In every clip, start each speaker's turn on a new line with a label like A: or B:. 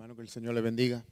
A: Hermano, que el Señor le bendiga.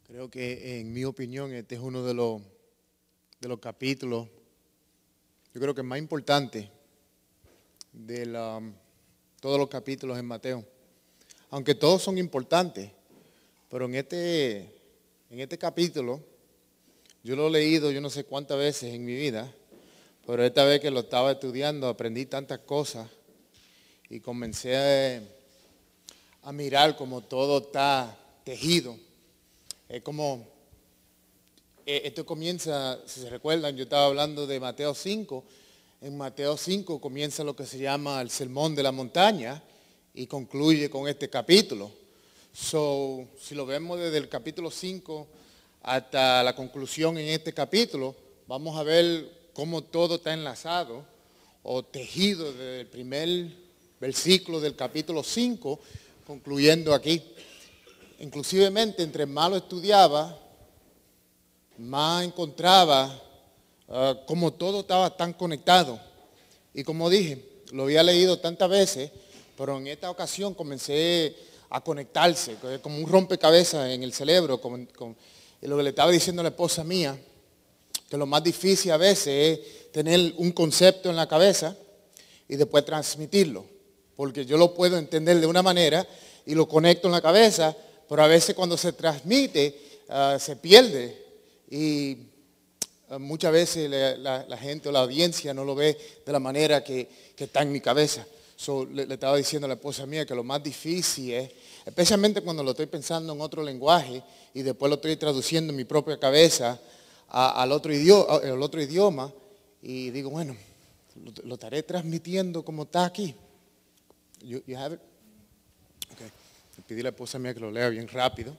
A: Creo que en mi opinión este es uno de los capítulos, yo creo que más importante de todos los capítulos en Mateo. Aunque todos son importantes, pero en este capítulo, yo lo he leído yo no sé cuántas veces en mi vida, pero esta vez que lo estaba estudiando aprendí tantas cosas y comencé a mirar cómo todo está tejido. Es como, esto comienza, si se recuerdan, yo estaba hablando de Mateo 5. En Mateo 5 comienza lo que se llama el Sermón de la Montaña y concluye con este capítulo. Si lo vemos desde el capítulo 5 hasta la conclusión en este capítulo, vamos a ver cómo todo está enlazado o tejido desde el primer versículo del capítulo 5, concluyendo aquí. Inclusivemente, entre más lo estudiaba, más encontraba como todo estaba tan conectado. Y como dije, lo había leído tantas veces, pero en esta ocasión comencé a conectarse, como un rompecabezas en el cerebro. Y lo que le estaba diciendo a la esposa mía, que lo más difícil a veces es tener un concepto en la cabeza y después transmitirlo. Porque yo lo puedo entender de una manera y lo conecto en la cabeza, pero a veces cuando se transmite se pierde y muchas veces la gente o la audiencia no lo ve de la manera que está en mi cabeza. Le estaba diciendo a la esposa mía que lo más difícil es, especialmente cuando lo estoy pensando en otro lenguaje y después lo estoy traduciendo en mi propia cabeza al otro idioma y digo, bueno, lo estaré transmitiendo como está aquí. You have it? Okay. Le pedí a la esposa mía que lo lea bien rápido,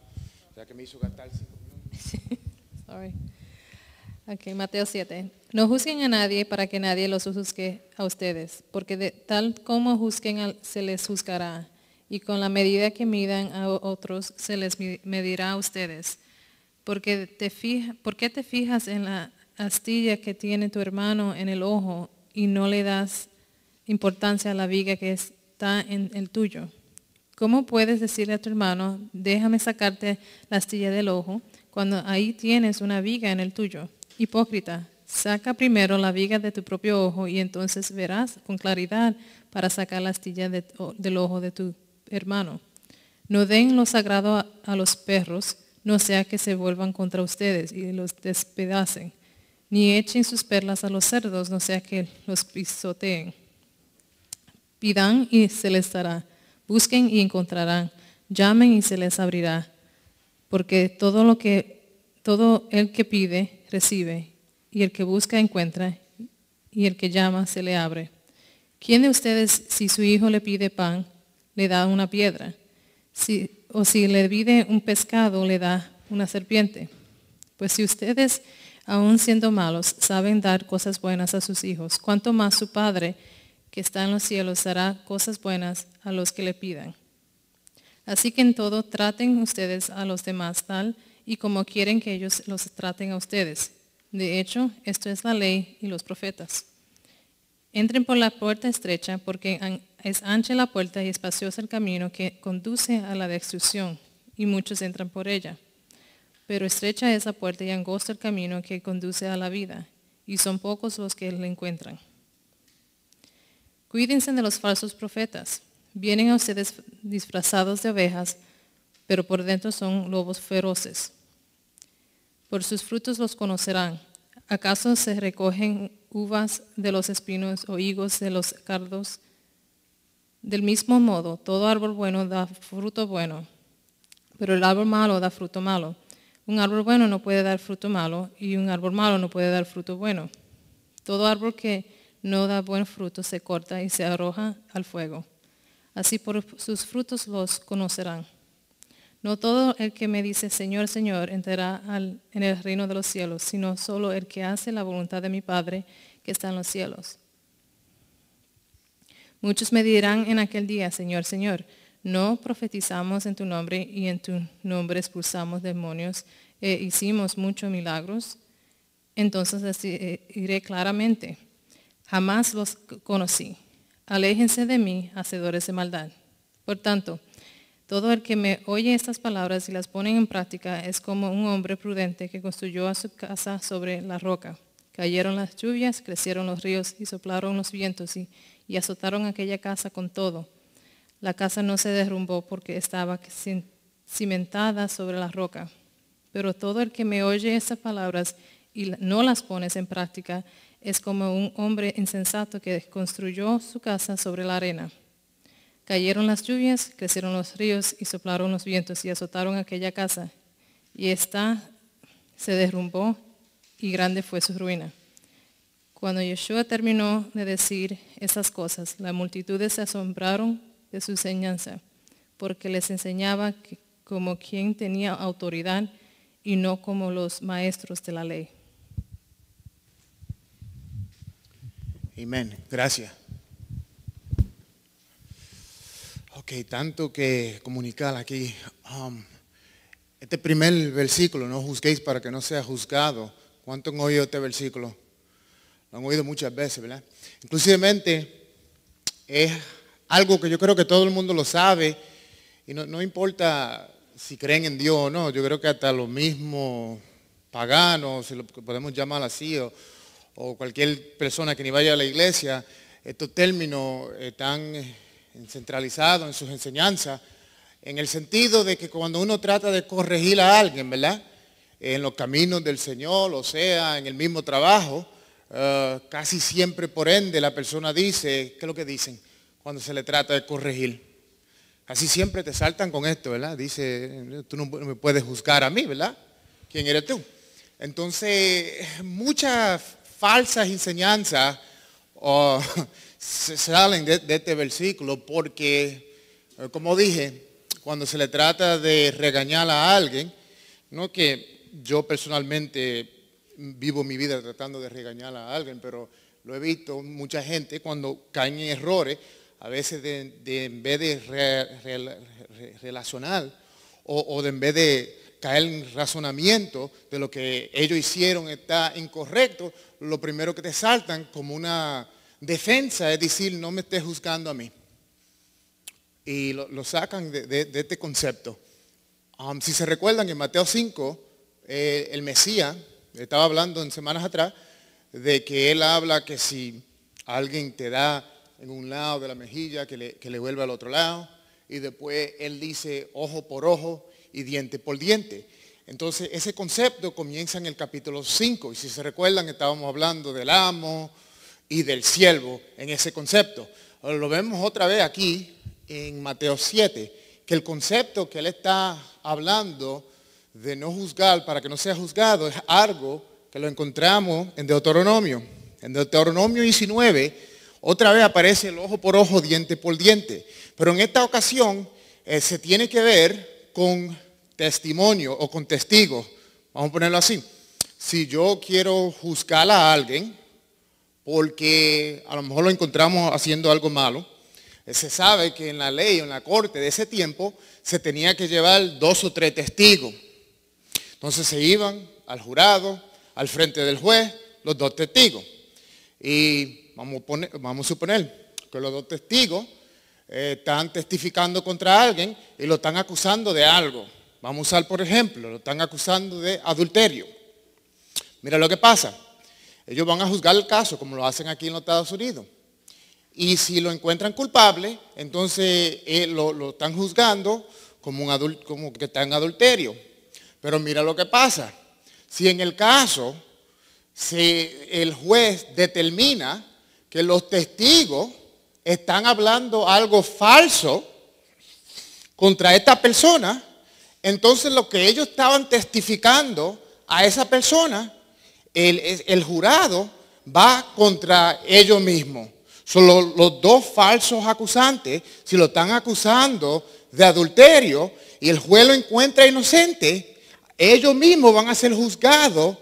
A: ya que me hizo gastar 5 minutos.
B: Sorry. Ok, Mateo 7. No juzguen a nadie para que nadie los juzgue a ustedes, porque tal como juzguen se les juzgará, y con la medida que midan a otros se les medirá a ustedes. ¿Por qué te fijas en la astilla que tiene tu hermano en el ojo y no le das importancia a la viga que está en el tuyo? ¿Cómo puedes decirle a tu hermano, déjame sacarte la astilla del ojo, cuando ahí tienes una viga en el tuyo? Hipócrita, saca primero la viga de tu propio ojo y entonces verás con claridad para sacar la astilla del ojo de tu hermano. No den lo sagrado a los perros, no sea que se vuelvan contra ustedes y los despedacen. Ni echen sus perlas a los cerdos, no sea que los pisoteen. Pidan y se les dará. Busquen y encontrarán. Llamen y se les abrirá. Porque todo el que pide, recibe. Y el que busca, encuentra. Y el que llama, se le abre. ¿Quién de ustedes, si su hijo le pide pan, le da una piedra? O si le pide un pescado, le da una serpiente? Pues si ustedes, aun siendo malos, saben dar cosas buenas a sus hijos, ¿cuánto más su Padre, que está en los cielos, dará cosas buenas a los que le pidan? Así que en todo traten ustedes a los demás tal y como quieren que ellos los traten a ustedes. De hecho, esto es la ley y los profetas. Entren por la puerta estrecha, porque es ancha la puerta y espacioso el camino que conduce a la destrucción, y muchos entran por ella. Pero estrecha es la puerta y angosto el camino que conduce a la vida, y son pocos los que la encuentran. Cuídense de los falsos profetas. Vienen a ustedes disfrazados de ovejas, pero por dentro son lobos feroces. Por sus frutos los conocerán. ¿Acaso se recogen uvas de los espinos o higos de los cardos? Del mismo modo, todo árbol bueno da fruto bueno, pero el árbol malo da fruto malo. Un árbol bueno no puede dar fruto malo, y un árbol malo no puede dar fruto bueno. Todo árbol que no da buen fruto se corta y se arroja al fuego. Así por sus frutos los conocerán. No todo el que me dice Señor, Señor entrará en el reino de los cielos, sino solo el que hace la voluntad de mi Padre que está en los cielos. Muchos me dirán en aquel día, Señor, Señor, ¿no profetizamos en tu nombre y en tu nombre expulsamos demonios e hicimos muchos milagros? Entonces les diré claramente, jamás los conocí. Aléjense de mí, hacedores de maldad. Por tanto, todo el que me oye estas palabras y las pone en práctica es como un hombre prudente que construyó a su casa sobre la roca. Cayeron las lluvias, crecieron los ríos y soplaron los vientos y azotaron aquella casa con todo. La casa no se derrumbó porque estaba cimentada sobre la roca. Pero todo el que me oye estas palabras y no las pone en práctica es como un hombre insensato que construyó su casa sobre la arena. Cayeron las lluvias, crecieron los ríos y soplaron los vientos y azotaron aquella casa. Y ésta se derrumbó y grande fue su ruina. Cuando Yeshua terminó de decir esas cosas, las multitudes se asombraron de su enseñanza, porque les enseñaba como quien tenía autoridad y no como los maestros de la ley.
A: Amén. Gracias. Ok, tanto que comunicar aquí. Este primer versículo, no juzguéis para que no sea juzgado. ¿Cuánto han oído este versículo? Lo han oído muchas veces, ¿verdad? Inclusivemente es algo que yo creo que todo el mundo lo sabe y no importa si creen en Dios o no. Yo creo que hasta los mismos paganos, si lo podemos llamar así, o cualquier persona que ni vaya a la iglesia, estos términos están centralizados en sus enseñanzas, en el sentido de que cuando uno trata de corregir a alguien, ¿verdad? En los caminos del Señor, o sea, en el mismo trabajo, casi siempre por ende la persona dice, ¿qué es lo que dicen cuando se le trata de corregir? Casi siempre te saltan con esto, ¿verdad? Dice, tú no me puedes juzgar a mí, ¿verdad? ¿Quién eres tú? Entonces, muchas falsas enseñanzas se salen de este versículo porque, como dije, cuando se le trata de regañar a alguien, no que yo personalmente vivo mi vida tratando de regañar a alguien, pero lo he visto mucha gente cuando caen en errores, a veces en vez de relacionar o en vez de caer en razonamiento de lo que ellos hicieron está incorrecto, lo primero que te saltan como una defensa es decir, no me estés juzgando a mí. Y lo sacan de este concepto. Si se recuerdan, en Mateo 5, el Mesías, estaba hablando en semanas atrás, de que él habla que si alguien te da en un lado de la mejilla, que le vuelva al otro lado. Y después él dice ojo por ojo y diente por diente. Entonces ese concepto comienza en el capítulo 5. Y si se recuerdan, estábamos hablando del amo y del siervo en ese concepto. Ahora lo vemos otra vez aquí en Mateo 7, que el concepto que él está hablando de no juzgar para que no sea juzgado es algo que lo encontramos en Deuteronomio. En Deuteronomio 19, otra vez aparece el ojo por ojo, diente por diente. Pero en esta ocasión se tiene que ver con testimonio o con testigos. Vamos a ponerlo así. Si yo quiero juzgar a alguien porque a lo mejor lo encontramos haciendo algo malo, se sabe que en la ley, en la corte de ese tiempo, se tenía que llevar 2 o 3 testigos. Entonces se iban al jurado, al frente del juez, los 2 testigos. Y vamos a suponer que los 2 testigos están testificando contra alguien y lo están acusando de algo. Vamos a usar, por ejemplo, lo están acusando de adulterio. Mira lo que pasa. Ellos van a juzgar el caso como lo hacen aquí en los Estados Unidos. Y si lo encuentran culpable, entonces lo están juzgando como que está en adulterio. Pero mira lo que pasa. Si en el caso el juez determina que los testigos están hablando algo falso contra esta persona, entonces lo que ellos estaban testificando a esa persona, el jurado va contra ellos mismos. Son los dos falsos acusantes, si lo están acusando de adulterio y el juez lo encuentra inocente, ellos mismos van a ser juzgados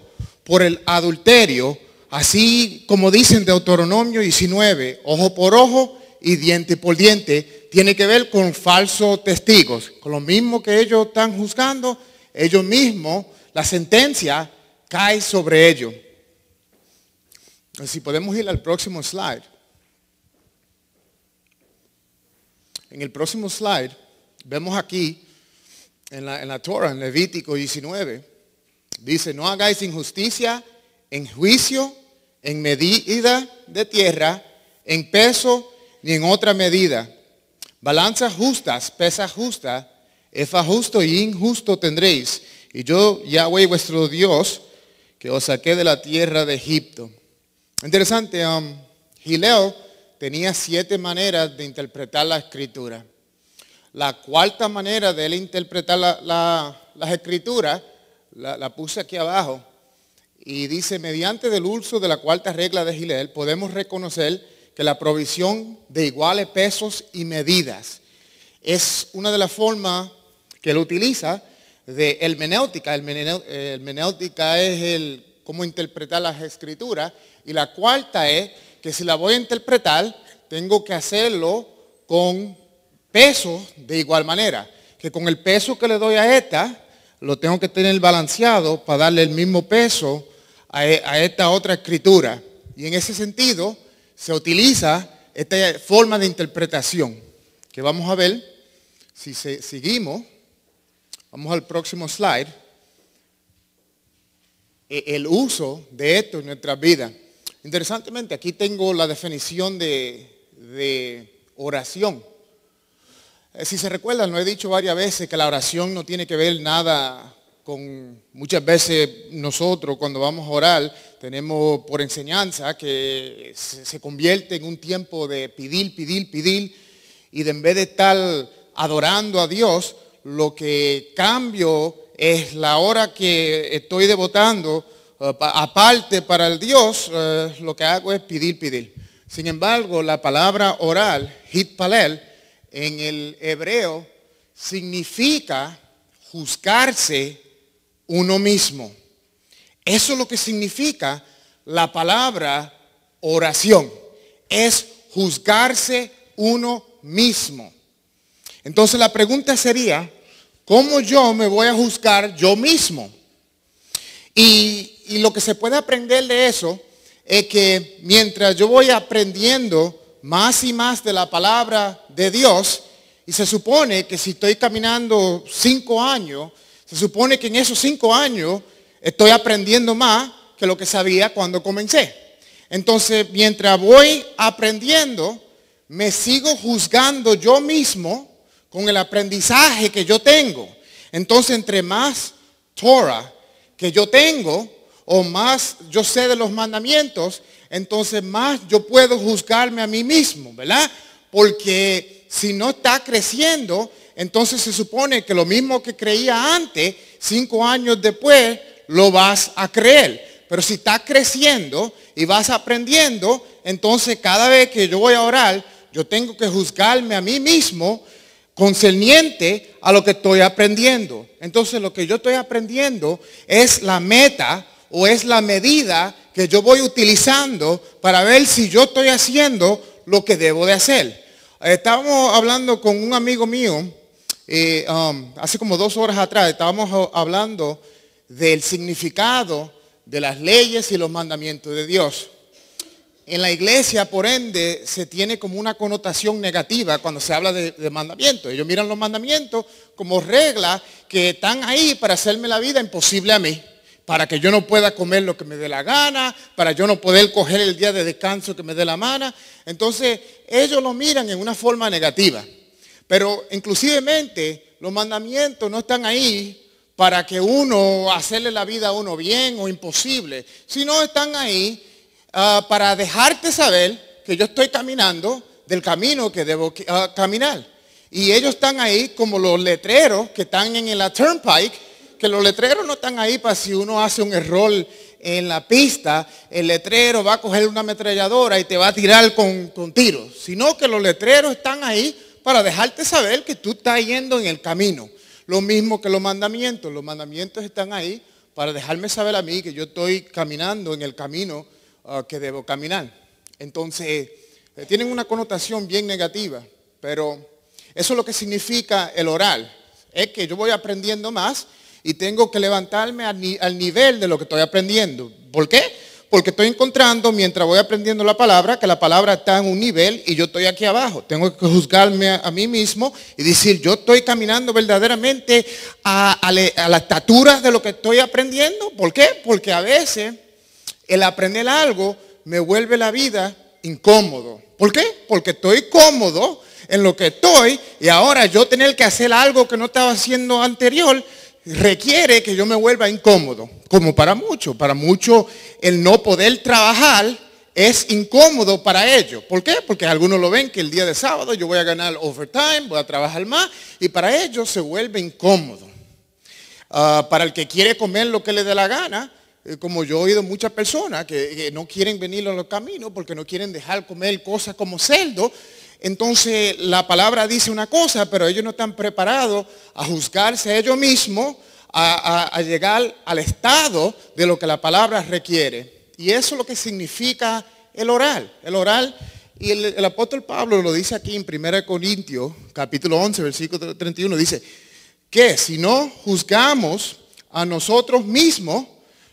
A: por el adulterio, así como dicen Deuteronomio 19, ojo por ojo y diente por diente. Tiene que ver con falsos testigos, con lo mismo que ellos están juzgando, ellos mismos, la sentencia cae sobre ellos. Si podemos ir al próximo slide. En el próximo slide vemos aquí en la Torah, en Levítico 19, dice: no hagáis injusticia en juicio, en medida de tierra, en peso, ni en otra medida. Balanzas justas, pesas justas, efa justo y injusto tendréis. Y yo, Yahweh vuestro Dios, que os saqué de la tierra de Egipto. Interesante, Hillel tenía 7 maneras de interpretar la escritura. La cuarta manera de él interpretar las escrituras, la puse aquí abajo, y dice: mediante el uso de la cuarta regla de Hillel, podemos reconocer que la provisión de iguales pesos y medidas es una de las formas que él utiliza de hermenéutica. Hermenéutica es cómo interpretar las escrituras, y la cuarta es que si la voy a interpretar, tengo que hacerlo con pesos de igual manera, que con el peso que le doy a esta, lo tengo que tener balanceado para darle el mismo peso a esta otra escritura. Y en ese sentido se utiliza esta forma de interpretación, que vamos a ver si seguimos. Vamos al próximo slide. El uso de esto en nuestras vidas. Interesantemente, aquí tengo la definición de oración. Si se recuerdan, lo he dicho varias veces, que la oración no tiene que ver nada con, muchas veces nosotros cuando vamos a orar, tenemos por enseñanza que se convierte en un tiempo de pedir, y de en vez de estar adorando a Dios, lo que cambio es la hora que estoy devotando aparte para el Dios, lo que hago es pedir. Sin embargo, la palabra orar, hitpalel, en el hebreo significa juzgarse uno mismo. Eso es lo que significa la palabra oración. Es juzgarse uno mismo. Entonces la pregunta sería: ¿cómo yo me voy a juzgar yo mismo? Y lo que se puede aprender de eso es que mientras yo voy aprendiendo más y más de la palabra de Dios, y se supone que si estoy caminando 5 años, se supone que en esos 5 años estoy aprendiendo más que lo que sabía cuando comencé. Entonces, mientras voy aprendiendo, me sigo juzgando yo mismo con el aprendizaje que yo tengo. Entonces, entre más Torah que yo tengo, o más yo sé de los mandamientos, entonces más yo puedo juzgarme a mí mismo, ¿verdad? Porque si no está creciendo, entonces se supone que lo mismo que creía antes, 5 años después, lo vas a creer. Pero si está creciendo y vas aprendiendo, entonces cada vez que yo voy a orar, yo tengo que juzgarme a mí mismo concerniente a lo que estoy aprendiendo. Entonces lo que yo estoy aprendiendo es la meta o es la medida que yo voy utilizando para ver si yo estoy haciendo lo que debo de hacer. Estábamos hablando con un amigo mío, hace como 2 horas atrás, estábamos hablando del significado de las leyes y los mandamientos de Dios. En la iglesia, por ende, se tiene como una connotación negativa cuando se habla de mandamientos. Ellos miran los mandamientos como reglas que están ahí para hacerme la vida imposible a mí, para que yo no pueda comer lo que me dé la gana, para yo no poder coger el día de descanso que me dé la gana. Entonces, ellos lo miran en una forma negativa. Pero inclusivemente, los mandamientos no están ahí para que uno hacerle la vida a uno bien o imposible, sino están ahí para dejarte saber que yo estoy caminando del camino que debo caminar. Y ellos están ahí como los letreros que están en la Turnpike, que los letreros no están ahí para si uno hace un error en la pista, el letrero va a coger una ametralladora y te va a tirar con tiros, sino que los letreros están ahí para dejarte saber que tú estás yendo en el camino. Lo mismo que los mandamientos están ahí para dejarme saber a mí que yo estoy caminando en el camino que debo caminar. Entonces, tienen una connotación bien negativa, pero eso es lo que significa el orar. Es que yo voy aprendiendo más y tengo que levantarme al nivel de lo que estoy aprendiendo. ¿Por qué? Porque estoy encontrando, mientras voy aprendiendo la palabra, que la palabra está en un nivel y yo estoy aquí abajo. Tengo que juzgarme a mí mismo y decir, yo estoy caminando verdaderamente a la estatura de lo que estoy aprendiendo. ¿Por qué? Porque a veces el aprender algo me vuelve la vida incómodo. ¿Por qué? Porque estoy cómodo en lo que estoy y ahora yo tener que hacer algo que no estaba haciendo anterior requiere que yo me vuelva incómodo, como para muchos el no poder trabajar es incómodo para ellos. ¿Por qué? Porque algunos lo ven que el día de sábado yo voy a ganar overtime, voy a trabajar más y para ellos se vuelve incómodo. Para el que quiere comer lo que le dé la gana, como yo he oído muchas personas que no quieren venir a los caminos porque no quieren dejar comer cosas como cerdo. Entonces la palabra dice una cosa, pero ellos no están preparados a juzgarse a ellos mismos, a llegar al estado de lo que la palabra requiere. Y eso es lo que significa el orar. El orar, y el apóstol Pablo lo dice aquí en 1 Corintios, capítulo 11, versículo 31, dice, que si no juzgamos a nosotros mismos,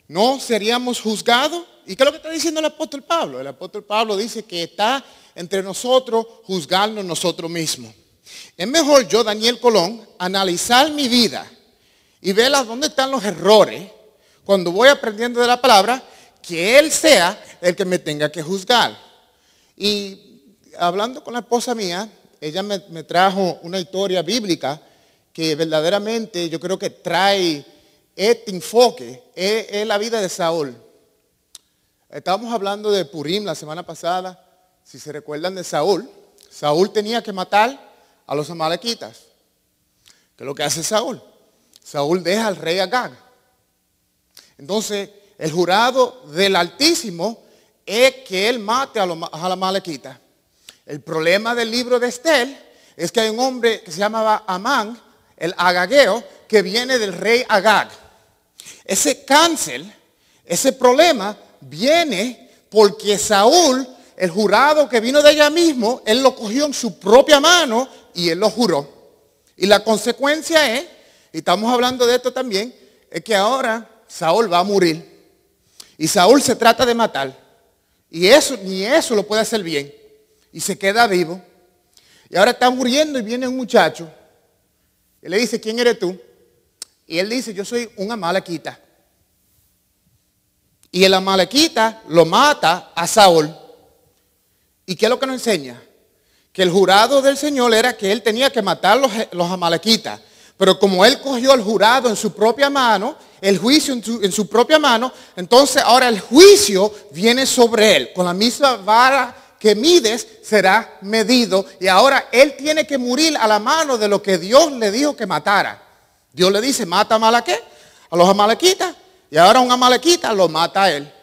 A: ¿no seríamos juzgados? ¿Y qué es lo que está diciendo el apóstol Pablo? El apóstol Pablo dice que está entre nosotros juzgarnos nosotros mismos. Es mejor yo, Daniel Colón, analizar mi vida y ver dónde están los errores cuando voy aprendiendo de la palabra, que Él sea el que me tenga que juzgar. Y hablando con la esposa mía, ella me trajo una historia bíblica que verdaderamente yo creo que trae este enfoque, es la vida de Saúl. Estábamos hablando de Purim la semana pasada. Si se recuerdan de Saúl, Saúl tenía que matar a los amalequitas. ¿Qué es lo que hace Saúl? Saúl deja al rey Agag. Entonces, el jurado del Altísimo es que él mate a los amalequitas. El problema del libro de Estel es que hay un hombre que se llamaba Amán, el agageo, que viene del rey Agag. Ese cáncer, ese problema viene porque Saúl, el jurado que vino de allá mismo, él lo cogió en su propia mano y él lo juró. Y la consecuencia es, y estamos hablando de esto también, es que ahora Saúl va a morir. Y Saúl se trata de matar. Y eso, ni eso lo puede hacer bien. Y se queda vivo. Y ahora está muriendo y viene un muchacho. Y le dice, ¿quién eres tú? Y él dice, yo soy un amalequita. Y el amalequita lo mata a Saúl. ¿Y qué es lo que nos enseña? Que el jurado del Señor era que él tenía que matar los amalequitas. Pero como él cogió el jurado en su propia mano, el juicio en su propia mano, entonces ahora el juicio viene sobre él. Con la misma vara que mides será medido. Y ahora él tiene que morir a la mano de lo que Dios le dijo que matara. Dios le dice, mata a los amalequitas. Y ahora un amalequita lo mata a él.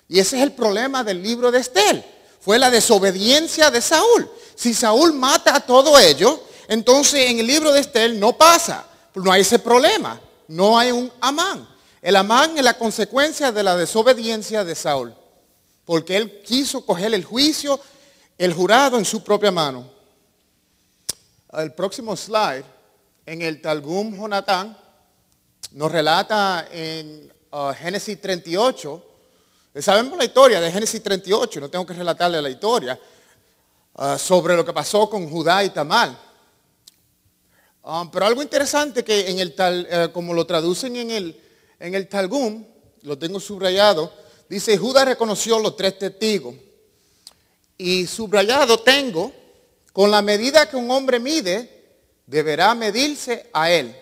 A: Y ese es el problema del libro de Estel. Fue la desobediencia de Saúl. Si Saúl mata a todo ello, entonces en el libro de Estel no pasa. No hay ese problema. No hay un Amán. El Amán es la consecuencia de la desobediencia de Saúl. Porque él quiso coger el juicio, el jurado en su propia mano. El próximo slide, en el Targum Jonatán, nos relata en Génesis 38. Sabemos la historia de Génesis 38, no tengo que relatarle la historia sobre lo que pasó con Judá y Tamar. Pero algo interesante que en como lo traducen en el Targum, lo tengo subrayado, dice, Judá reconoció los 3 testigos. Y subrayado tengo, con la medida que un hombre mide, deberá medirse a él.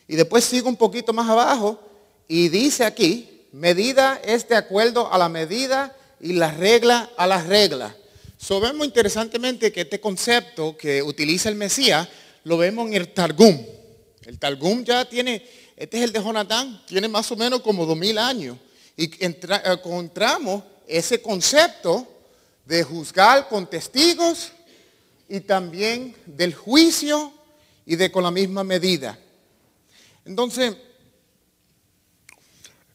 A: Y después sigo un poquito más abajo y dice aquí, medida es de acuerdo a la medida y la regla a la regla. Vemos interesantemente que este concepto que utiliza el Mesías lo vemos en el Targum. El Targum ya tiene, este es el de Jonatán, tiene más o menos como 2000 años. Y encontramos ese concepto de juzgar con testigos y también del juicio y de con la misma medida. Entonces,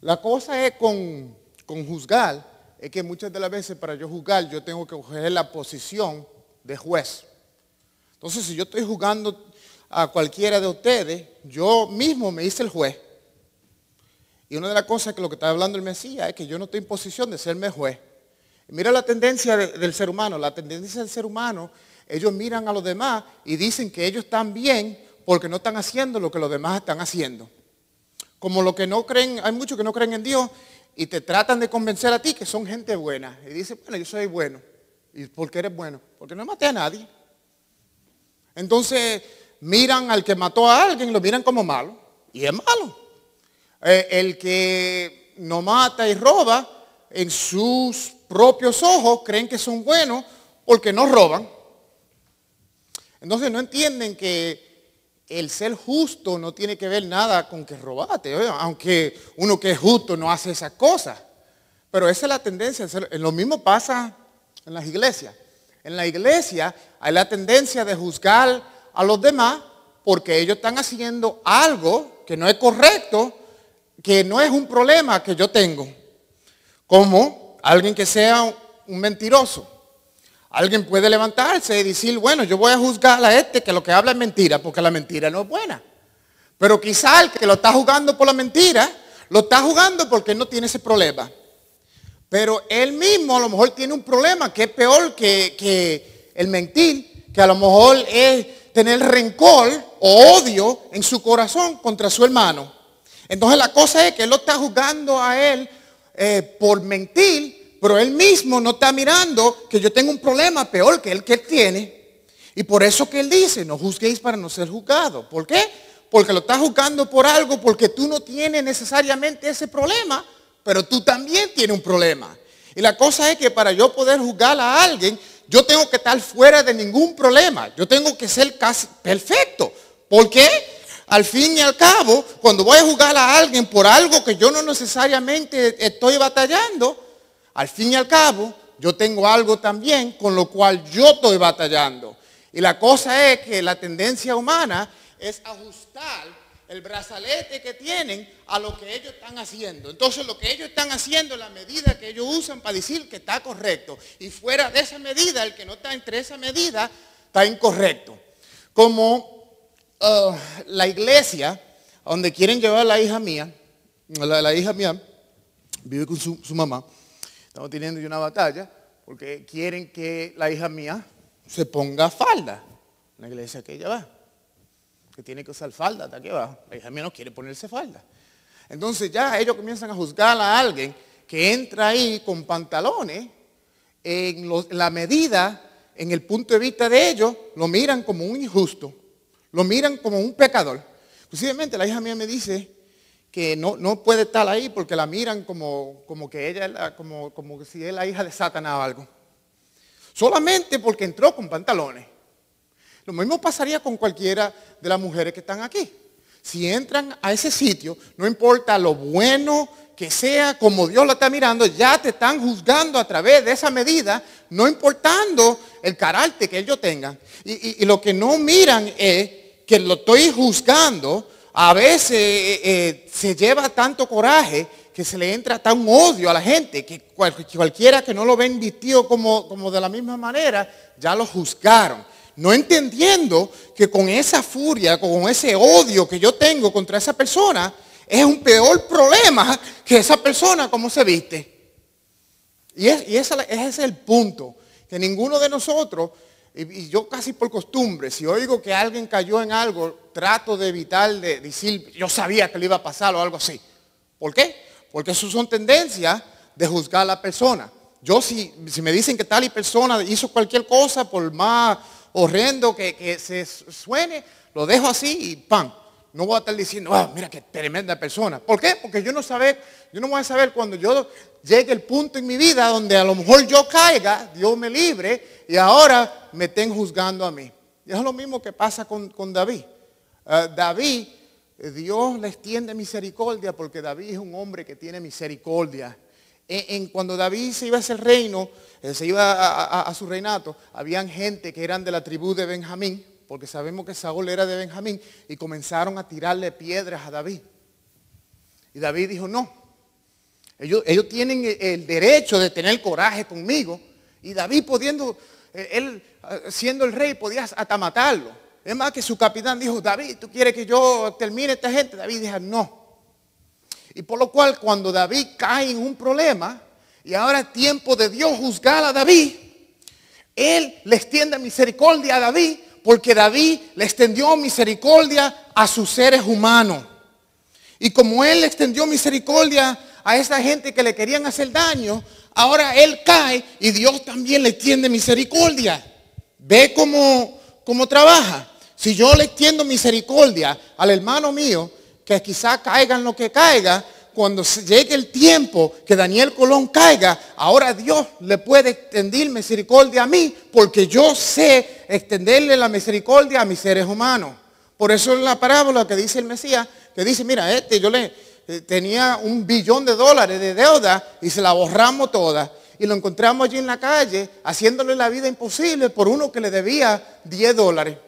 A: la cosa es con juzgar, es que muchas de las veces para yo juzgar yo tengo que coger la posición de juez. Entonces, si yo estoy juzgando a cualquiera de ustedes, yo mismo me hice el juez. Y una de las cosas que lo que está hablando el Mesías es que yo no estoy en posición de serme juez. Mira la tendencia del ser humano. La tendencia del ser humano, ellos miran a los demás y dicen que ellos están bien porque no están haciendo lo que los demás están haciendo. Como los que no creen, hay muchos que no creen en Dios y te tratan de convencer a ti que son gente buena. Y dicen, bueno, yo soy bueno. ¿Y por qué eres bueno? Porque no maté a nadie. Entonces miran al que mató a alguien, lo miran como malo. Y es malo. El que no mata y roba, en sus propios ojos creen que son buenos porque no roban. Entonces no entienden que el ser justo no tiene que ver nada con que robaste, aunque uno que es justo no hace esas cosas. Pero esa es la tendencia. Lo mismo pasa en las iglesias. En la iglesia hay la tendencia de juzgar a los demás porque ellos están haciendo algo que no es correcto, que no es un problema que yo tengo. Como alguien que sea un mentiroso. Alguien puede levantarse y decir, bueno, yo voy a juzgar a este que lo que habla es mentira, porque la mentira no es buena. Pero quizá el que lo está juzgando por la mentira, lo está juzgando porque él no tiene ese problema. Pero él mismo a lo mejor tiene un problema que es peor que el mentir, que a lo mejor es tener rencor o odio en su corazón contra su hermano. Entonces la cosa es que él lo está juzgando a él por mentir, pero él mismo no está mirando que yo tengo un problema peor que él tiene. Y por eso que él dice, no juzguéis para no ser juzgados. ¿Por qué? Porque lo está juzgando por algo, porque tú no tienes necesariamente ese problema, pero tú también tienes un problema. Y la cosa es que para yo poder juzgar a alguien, yo tengo que estar fuera de ningún problema. Yo tengo que ser casi perfecto. ¿Por qué? Al fin y al cabo, cuando voy a juzgar a alguien por algo que yo no necesariamente estoy batallando, al fin y al cabo, yo tengo algo también con lo cual yo estoy batallando. Y la cosa es que la tendencia humana es ajustar el brazalete que tienen a lo que ellos están haciendo. Entonces lo que ellos están haciendo es la medida que ellos usan para decir que está correcto. Y fuera de esa medida, el que no está entre esa medida, está incorrecto. Como la iglesia, a donde quieren llevar a la hija mía, la hija mía vive con su mamá. Estamos teniendo una batalla porque quieren que la hija mía se ponga falda. La iglesia que ella va, que tiene que usar falda hasta que va. La hija mía no quiere ponerse falda. Entonces ya ellos comienzan a juzgar a alguien que entra ahí con pantalones en la medida, en el punto de vista de ellos, lo miran como un injusto, lo miran como un pecador. Posiblemente la hija mía me dice que no puede estar ahí porque la miran como que ella es como si es la hija de Satanás o algo. Solamente porque entró con pantalones. Lo mismo pasaría con cualquiera de las mujeres que están aquí. Si entran a ese sitio, no importa lo bueno que sea, como Dios la está mirando, ya te están juzgando a través de esa medida, no importando el carácter que ellos tengan. Y lo que no miran es que lo estoy juzgando. A veces se lleva tanto coraje que se le entra tan odio a la gente que cualquiera que no lo ven vestido como de la misma manera, ya lo juzgaron. No entendiendo que con esa furia, con ese odio que yo tengo contra esa persona, es un peor problema que esa persona como se viste. Y ese es el punto, que ninguno de nosotros, y yo casi por costumbre, si oigo que alguien cayó en algo, trato de evitar de decir, yo sabía que le iba a pasar o algo así. ¿Por qué? Porque eso son tendencias de juzgar a la persona. Yo si me dicen que tal y persona hizo cualquier cosa, por más horrendo que se suene, lo dejo así y ¡pam! No voy a estar diciendo, mira qué tremenda persona. ¿Por qué? Porque yo no voy a saber cuando yo llegue el punto en mi vida donde a lo mejor yo caiga, Dios me libre y ahora me estén juzgando a mí. Y es lo mismo que pasa con David. David, Dios le extiende misericordia porque David es un hombre que tiene misericordia. Cuando David se iba a ese reino, se iba a su reinato, habían gente que eran de la tribu de Benjamín, porque sabemos que Saúl era de Benjamín, y comenzaron a tirarle piedras a David. Y David dijo, no, ellos tienen el derecho de tener coraje conmigo. Y David él siendo el rey, podía hasta matarlo. Es más que su capitán dijo, David, ¿tú quieres que yo termine esta gente? David dijo, no. Y por lo cual cuando David cae en un problema, y ahora es tiempo de Dios juzgar a David, él le extiende misericordia a David, porque David le extendió misericordia a sus seres humanos. Y como él le extendió misericordia a esa gente que le querían hacer daño, ahora él cae y Dios también le extiende misericordia. ¿Ve cómo trabaja? Si yo le extiendo misericordia al hermano mío, que quizá caiga en lo que caiga, cuando llegue el tiempo que Daniel Colón caiga, ahora Dios le puede extender misericordia a mí, porque yo sé extenderle la misericordia a mis seres humanos. Por eso es la parábola que dice el Mesías, que dice, mira, yo tenía $1 billón de deuda y se la borramos toda. Y lo encontramos allí en la calle, haciéndole la vida imposible por uno que le debía $10.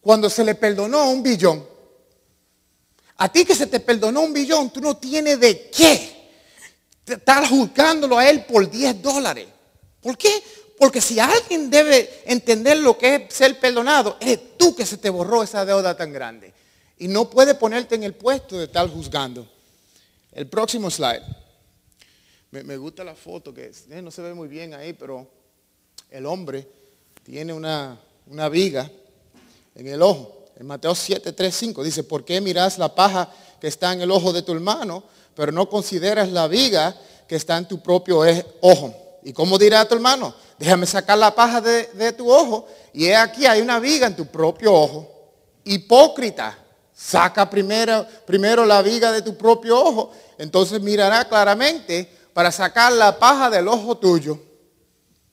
A: Cuando se le perdonó $1 billón. A ti que se te perdonó $1 billón, tú no tienes de qué estar juzgándolo a él por $10. ¿Por qué? Porque si alguien debe entender lo que es ser perdonado, es tú que se te borró esa deuda tan grande. Y no puedes ponerte en el puesto de estar juzgando. El próximo slide. Me gusta la foto, que no se ve muy bien ahí, pero el hombre tiene una viga en el ojo. En Mateo 7, 3, 5 dice, ¿por qué miras la paja que está en el ojo de tu hermano, pero no consideras la viga que está en tu propio ojo? ¿Y cómo dirá a tu hermano? Déjame sacar la paja de tu ojo, y he aquí hay una viga en tu propio ojo. Hipócrita, saca primero la viga de tu propio ojo, entonces mirará claramente para sacar la paja del ojo tuyo.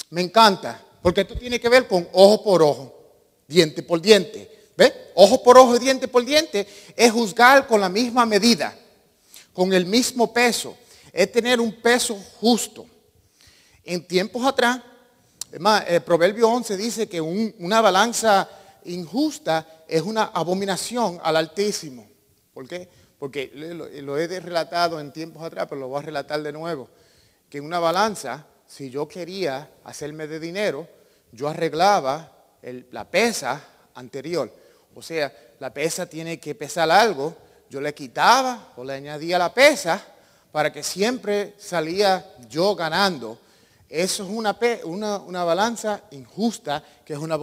A: Me encanta, porque esto tiene que ver con ojo por ojo, diente por diente. ¿Ve? Ojo por ojo y diente por diente es juzgar con la misma medida, con el mismo peso, es tener un peso justo. En tiempos atrás, además, el Proverbio 11 dice que una balanza injusta es una abominación al Altísimo. ¿Por qué? Porque lo he relatado en tiempos atrás, pero lo voy a relatar de nuevo. Que en una balanza, si yo quería hacerme de dinero, yo arreglaba la pesa anterior. O sea, la pesa tiene que pesar algo, yo le quitaba o le añadía la pesa para que siempre salía yo ganando. Eso es una balanza injusta, que es una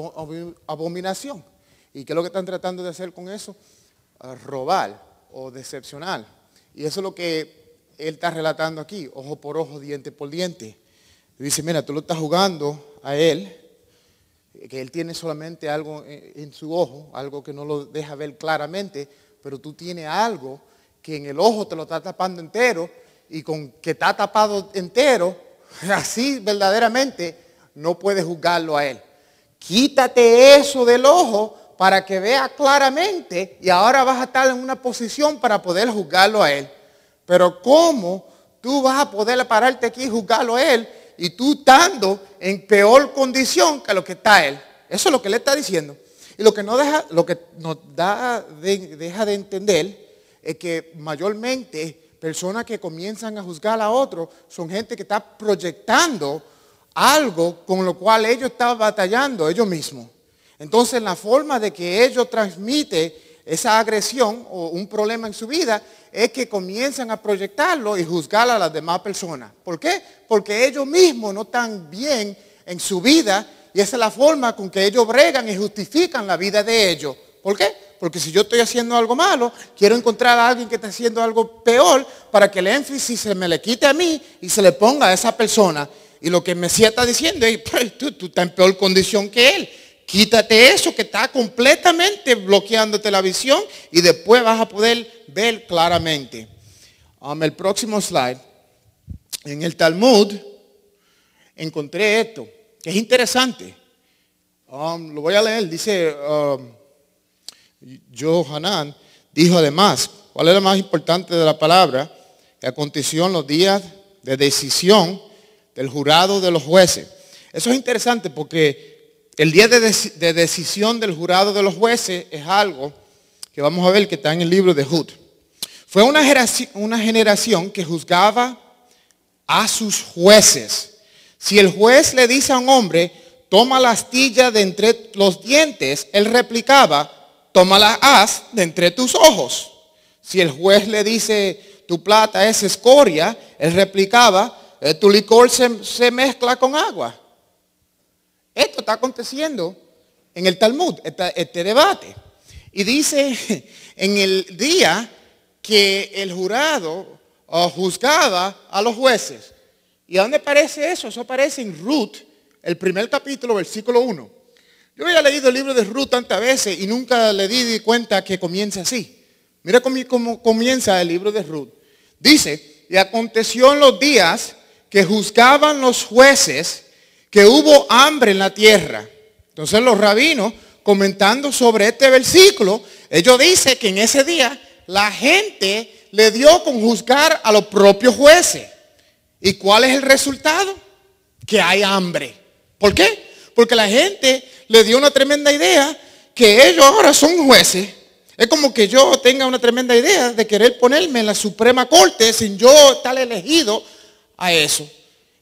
A: abominación. ¿Y qué es lo que están tratando de hacer con eso? Robar o decepcionar. Y eso es lo que él está relatando aquí, ojo por ojo, diente por diente. Dice, mira, tú lo estás jugando a él, que él tiene solamente algo en su ojo, algo que no lo deja ver claramente, pero tú tienes algo que en el ojo te lo está tapando entero, y con que está tapado entero, así verdaderamente no puedes juzgarlo a él. Quítate eso del ojo para que vea claramente, y ahora vas a estar en una posición para poder juzgarlo a él. Pero ¿cómo tú vas a poder pararte aquí y juzgarlo a él, y tú estando en peor condición que lo que está él? Eso es lo que le está diciendo. Y lo que deja de entender es que mayormente personas que comienzan a juzgar a otros son gente que está proyectando algo con lo cual ellos están batallando ellos mismos. Entonces la forma de que ellos transmiten esa agresión o un problema en su vida es que comienzan a proyectarlo y juzgar a las demás personas. ¿Por qué? Porque ellos mismos no están bien en su vida, y esa es la forma con que ellos bregan y justifican la vida de ellos. ¿Por qué? Porque si yo estoy haciendo algo malo, quiero encontrar a alguien que está haciendo algo peor para que el énfasis se me le quite a mí y se le ponga a esa persona. Y lo que Mesías está diciendo es, pues, tú estás en peor condición que él. Quítate eso que está completamente bloqueándote la visión, y después vas a poder ver claramente. El próximo slide. en el Talmud encontré esto, que es interesante. Lo voy a leer. Dice, Johanan dijo además, ¿cuál es lo más importante de la palabra? Que aconteció en los días de decisión del jurado de los jueces. Eso es interesante porque el día de decisión del jurado de los jueces es algo que vamos a ver que está en el libro de Jud. Fue una generación que juzgaba a sus jueces. Si el juez le dice a un hombre, toma la astilla de entre los dientes, él replicaba, toma la haz de entre tus ojos. Si el juez le dice, tu plata es escoria, él replicaba, tu licor se mezcla con agua. Esto está aconteciendo en el Talmud, este debate. Y dice, en el día que el jurado juzgaba a los jueces. ¿Y a dónde aparece eso? Eso aparece en Ruth, el primer capítulo, versículo 1. Yo había leído el libro de Ruth tantas veces y nunca le di cuenta que comienza así. Mira cómo comienza el libro de Ruth. Dice, y aconteció en los días que juzgaban los jueces que hubo hambre en la tierra. Entonces los rabinos, comentando sobre este versículo, ellos dicen que en ese día la gente le dio con juzgar a los propios jueces. ¿Y cuál es el resultado? Que hay hambre. ¿Por qué? Porque la gente le dio una tremenda idea que ellos ahora son jueces. Es como que yo tenga una tremenda idea de querer ponerme en la Suprema Corte sin yo estar elegido a eso.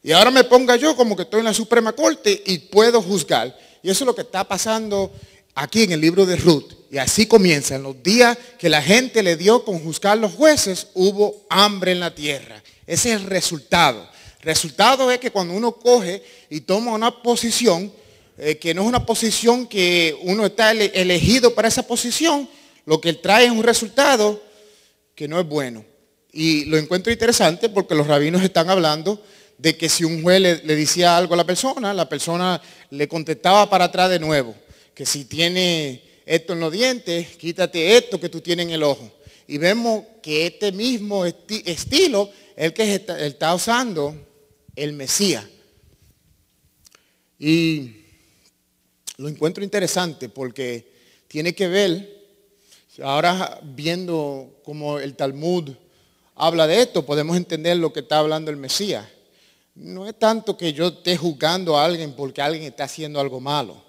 A: Y ahora me ponga yo como que estoy en la Suprema Corte y puedo juzgar. Y eso es lo que está pasando aquí en el libro de Ruth. Y así comienza. En los días que la gente le dio con juzgar los jueces, hubo hambre en la tierra. Ese es el resultado. El resultado es que cuando uno coge y toma una posición, que no es una posición que uno está elegido para esa posición, lo que trae es un resultado que no es bueno. Y lo encuentro interesante porque los rabinos están hablando de que si un juez le decía algo a la persona le contestaba para atrás de nuevo. Que si tiene esto en los dientes, quítate esto que tú tienes en el ojo. Y vemos que este mismo estilo es el que está usando el Mesías. Y lo encuentro interesante porque tiene que ver, ahora viendo cómo el Talmud habla de esto, podemos entender lo que está hablando el Mesías. No es tanto que yo esté juzgando a alguien porque alguien está haciendo algo malo.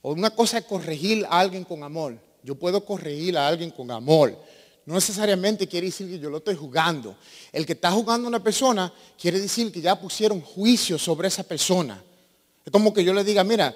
A: O una cosa es corregir a alguien con amor. Yo puedo corregir a alguien con amor. No necesariamente quiere decir que yo lo estoy juzgando. El que está juzgando a una persona quiere decir que ya pusieron juicio sobre esa persona. Es como que yo le diga, mira,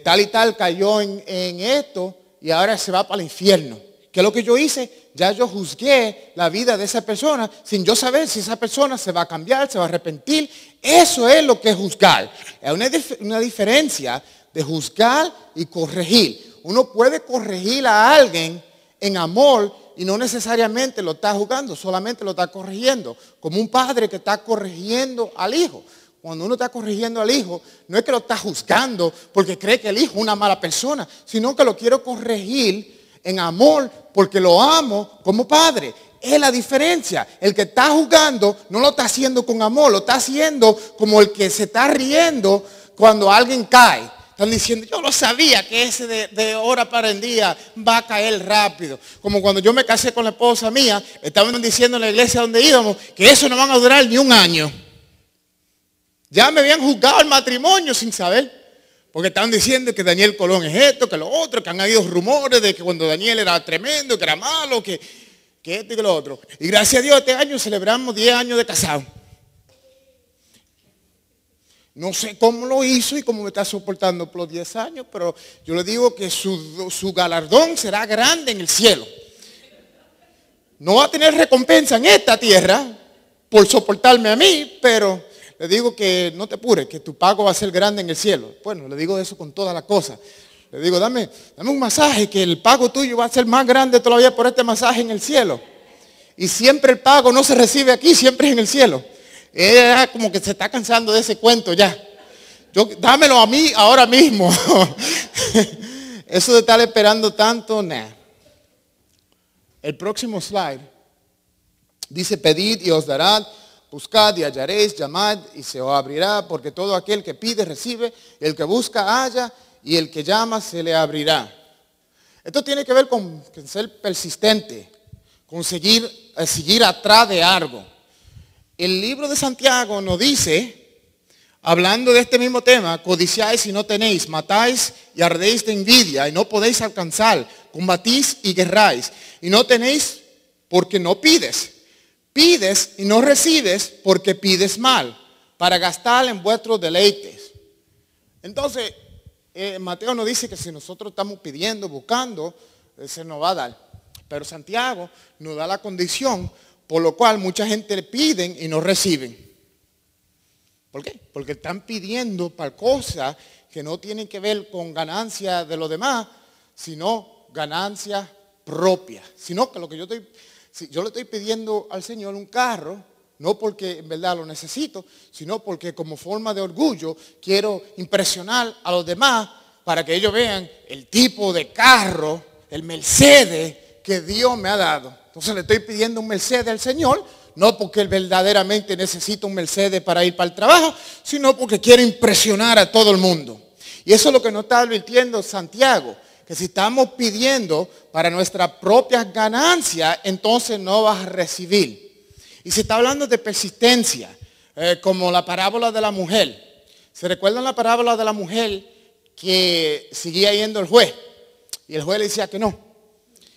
A: tal y tal cayó en esto y ahora se va para el infierno. ¿Qué es lo que yo hice? Ya yo juzgué la vida de esa persona sin yo saber si esa persona se va a cambiar, se va a arrepentir. Eso es lo que es juzgar. Es una diferencia de juzgar y corregir. Uno puede corregir a alguien en amor y no necesariamente lo está juzgando, solamente lo está corrigiendo. Como un padre que está corrigiendo al hijo. Cuando uno está corrigiendo al hijo, no es que lo está juzgando porque cree que el hijo es una mala persona, sino que lo quiero corregir en amor porque lo amo como padre. Es la diferencia. El que está juzgando no lo está haciendo con amor, lo está haciendo como el que se está riendo cuando alguien cae. Están diciendo, yo lo sabía que ese de hora para el día va a caer rápido. Como cuando yo me casé con la esposa mía, estaban diciendo en la iglesia donde íbamos que eso no van a durar ni un año. Ya me habían juzgado el matrimonio sin saber. Porque estaban diciendo que Daniel Colón es esto, que lo otro, que han habido rumores de que cuando Daniel era tremendo, que era malo, que esto y que lo otro. Y gracias a Dios este año celebramos 10 años de casado. No sé cómo lo hizo y cómo me está soportando por los 10 años, pero yo le digo que su galardón será grande en el cielo. No va a tener recompensa en esta tierra por soportarme a mí, pero le digo que no te apures, que tu pago va a ser grande en el cielo. Bueno, le digo eso con todas las cosas. Le digo, dame un masaje, que el pago tuyo va a ser más grande todavía por este masaje en el cielo. Y siempre el pago no se recibe aquí, siempre es en el cielo. Ella como que se está cansando de ese cuento ya. Dámelo a mí ahora mismo. Eso de estar esperando tanto, nah. El próximo slide dice, pedid y os darán, buscad y hallaréis, llamad y se os abrirá, porque todo aquel que pide recibe, el que busca halla, y el que llama se le abrirá. Esto tiene que ver con ser persistente, con seguir atrás de algo. El libro de Santiago nos dice, hablando de este mismo tema, codiciáis y no tenéis, matáis y ardéis de envidia y no podéis alcanzar, combatís y guerráis y no tenéis porque no pides. Pides y no recibes porque pides mal, para gastar en vuestros deleites. Entonces, Mateo nos dice que si nosotros estamos pidiendo, buscando, se nos va a dar. Pero Santiago nos da la condición por lo cual mucha gente le piden y no reciben. ¿Por qué? Porque están pidiendo para cosas que no tienen que ver con ganancia de los demás, sino ganancia propia. Sino que lo que yo le estoy pidiendo al Señor un carro, no porque en verdad lo necesito, sino porque como forma de orgullo quiero impresionar a los demás para que ellos vean el tipo de carro, el Mercedes que Dios me ha dado. Entonces le estoy pidiendo un Mercedes al Señor, no porque él verdaderamente necesita un Mercedes para ir para el trabajo, sino porque quiere impresionar a todo el mundo. Y eso es lo que nos está advirtiendo Santiago, que si estamos pidiendo para nuestra propia ganancia, entonces no vas a recibir. Y se está hablando de persistencia, como la parábola de la mujer. ¿Se recuerdan la parábola de la mujer que seguía yendo el juez? Y el juez le decía que no.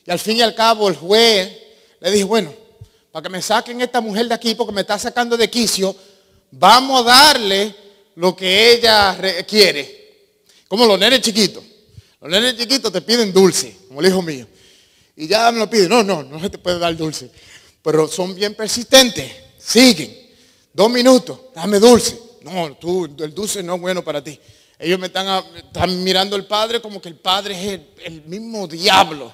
A: Y al fin y al cabo el juez le dijo, bueno, para que me saquen esta mujer de aquí porque me está sacando de quicio, vamos a darle lo que ella quiere. Como los nenes chiquitos. Los nenes chiquitos te piden dulce, como el hijo mío. Y ya me lo piden, no se te puede dar dulce. Pero son bien persistentes, siguen. 2 minutos, dame dulce. No, el dulce no es bueno para ti. Ellos me están mirando al padre como que el padre es el mismo diablo.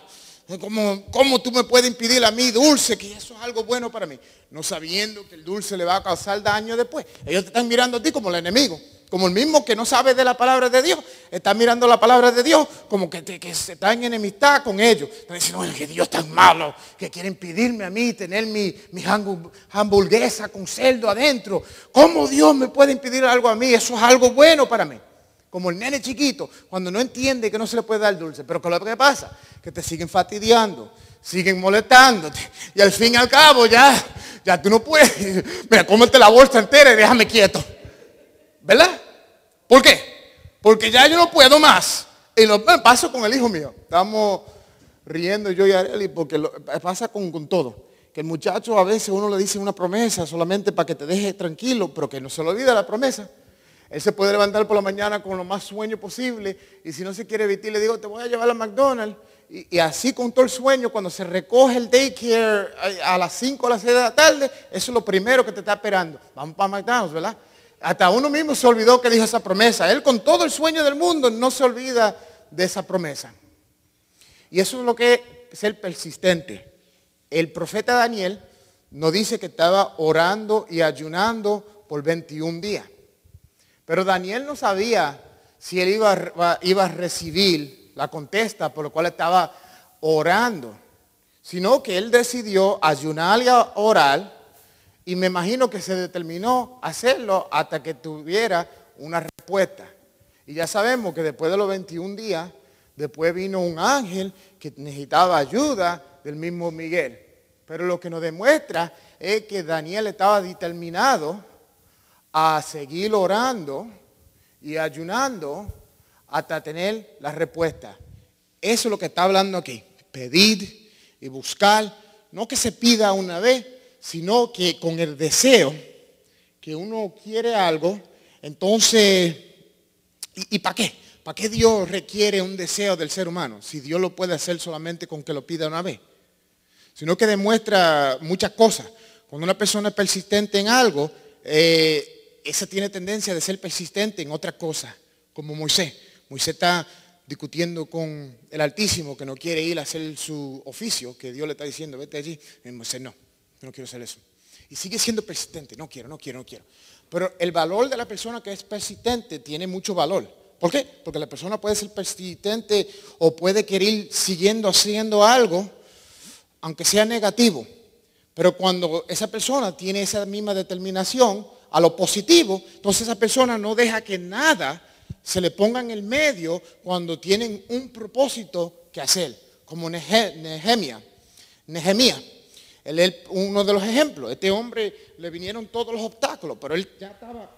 A: ¿Cómo tú me puedes impedir a mí dulce? Que eso es algo bueno para mí. No sabiendo que el dulce le va a causar daño después. Ellos te están mirando a ti como el enemigo. Como el mismo que no sabe de la palabra de Dios. Está mirando la palabra de Dios como que se está en enemistad con ellos. Están diciendo, oye, que Dios es tan malo, que quiere impedirme a mí tener mi hamburguesa con cerdo adentro. ¿Cómo Dios me puede impedir algo a mí? Eso es algo bueno para mí. Como el nene chiquito, cuando no entiende que no se le puede dar dulce. Pero lo que pasa, que te siguen fastidiando, siguen molestándote. Y al fin y al cabo ya tú no puedes. Mira, cómete la bolsa entera y déjame quieto. ¿Verdad? ¿Por qué? Porque ya yo no puedo más. Y lo pasa con el hijo mío. Estamos riendo yo y Arely porque pasa con todo. Que el muchacho a veces uno le dice una promesa solamente para que te deje tranquilo, pero que no se le olvida la promesa. Él se puede levantar por la mañana con lo más sueño posible y si no se quiere vestir le digo, te voy a llevar a McDonald's. Y así con todo el sueño, cuando se recoge el daycare a las 5 o las 6 de la tarde, eso es lo primero que te está esperando. Vamos para McDonald's, ¿verdad? Hasta uno mismo se olvidó que dijo esa promesa. Él con todo el sueño del mundo no se olvida de esa promesa. Y eso es lo que es ser persistente. El profeta Daniel nos dice que estaba orando y ayunando por 21 días. Pero Daniel no sabía si él iba a recibir la contesta por lo cual estaba orando, sino que él decidió ayunar y orar y me imagino que se determinó hacerlo hasta que tuviera una respuesta. Y ya sabemos que después de los 21 días, después vino un ángel que necesitaba ayuda del mismo Miguel. Pero lo que nos demuestra es que Daniel estaba determinado a seguir orando y ayunando hasta tener la respuesta. Eso es lo que está hablando aquí. Pedir y buscar. No que se pida una vez, sino que con el deseo que uno quiere algo, entonces, ¿y para qué? ¿Para qué Dios requiere un deseo del ser humano? Si Dios lo puede hacer solamente con que lo pida una vez. Sino que demuestra muchas cosas. Cuando una persona es persistente en algo, esa tiene tendencia de ser persistente en otra cosa, como Moisés. Moisés está discutiendo con el Altísimo que no quiere ir a hacer su oficio, que Dios le está diciendo, vete allí. Y Moisés, no quiero hacer eso. Y sigue siendo persistente, no quiero. Pero el valor de la persona que es persistente tiene mucho valor. ¿Por qué? Porque la persona puede ser persistente o puede querer ir siguiendo haciendo algo, aunque sea negativo. Pero cuando esa persona tiene esa misma determinación a lo positivo, entonces esa persona no deja que nada se le ponga en el medio cuando tienen un propósito que hacer, como Nehemías. Él es uno de los ejemplos. Este hombre le vinieron todos los obstáculos, pero él ya estaba,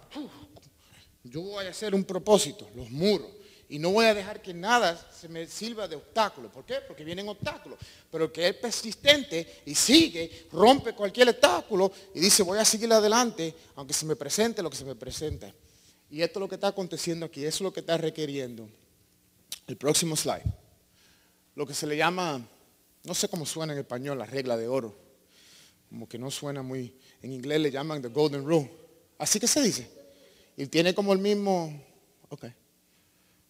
A: yo voy a hacer un propósito, los muros. Y no voy a dejar que nada se me sirva de obstáculo. ¿Por qué? Porque vienen obstáculos. Pero que es persistente y sigue, rompe cualquier obstáculo y dice, voy a seguir adelante, aunque se me presente lo que se me presente. Y esto es lo que está aconteciendo aquí, eso es lo que está requiriendo. El próximo slide. Lo que se le llama, no sé cómo suena en español, la regla de oro. Como que no suena muy, en inglés le llaman the golden rule. Así que se dice. Y tiene como el mismo, ok.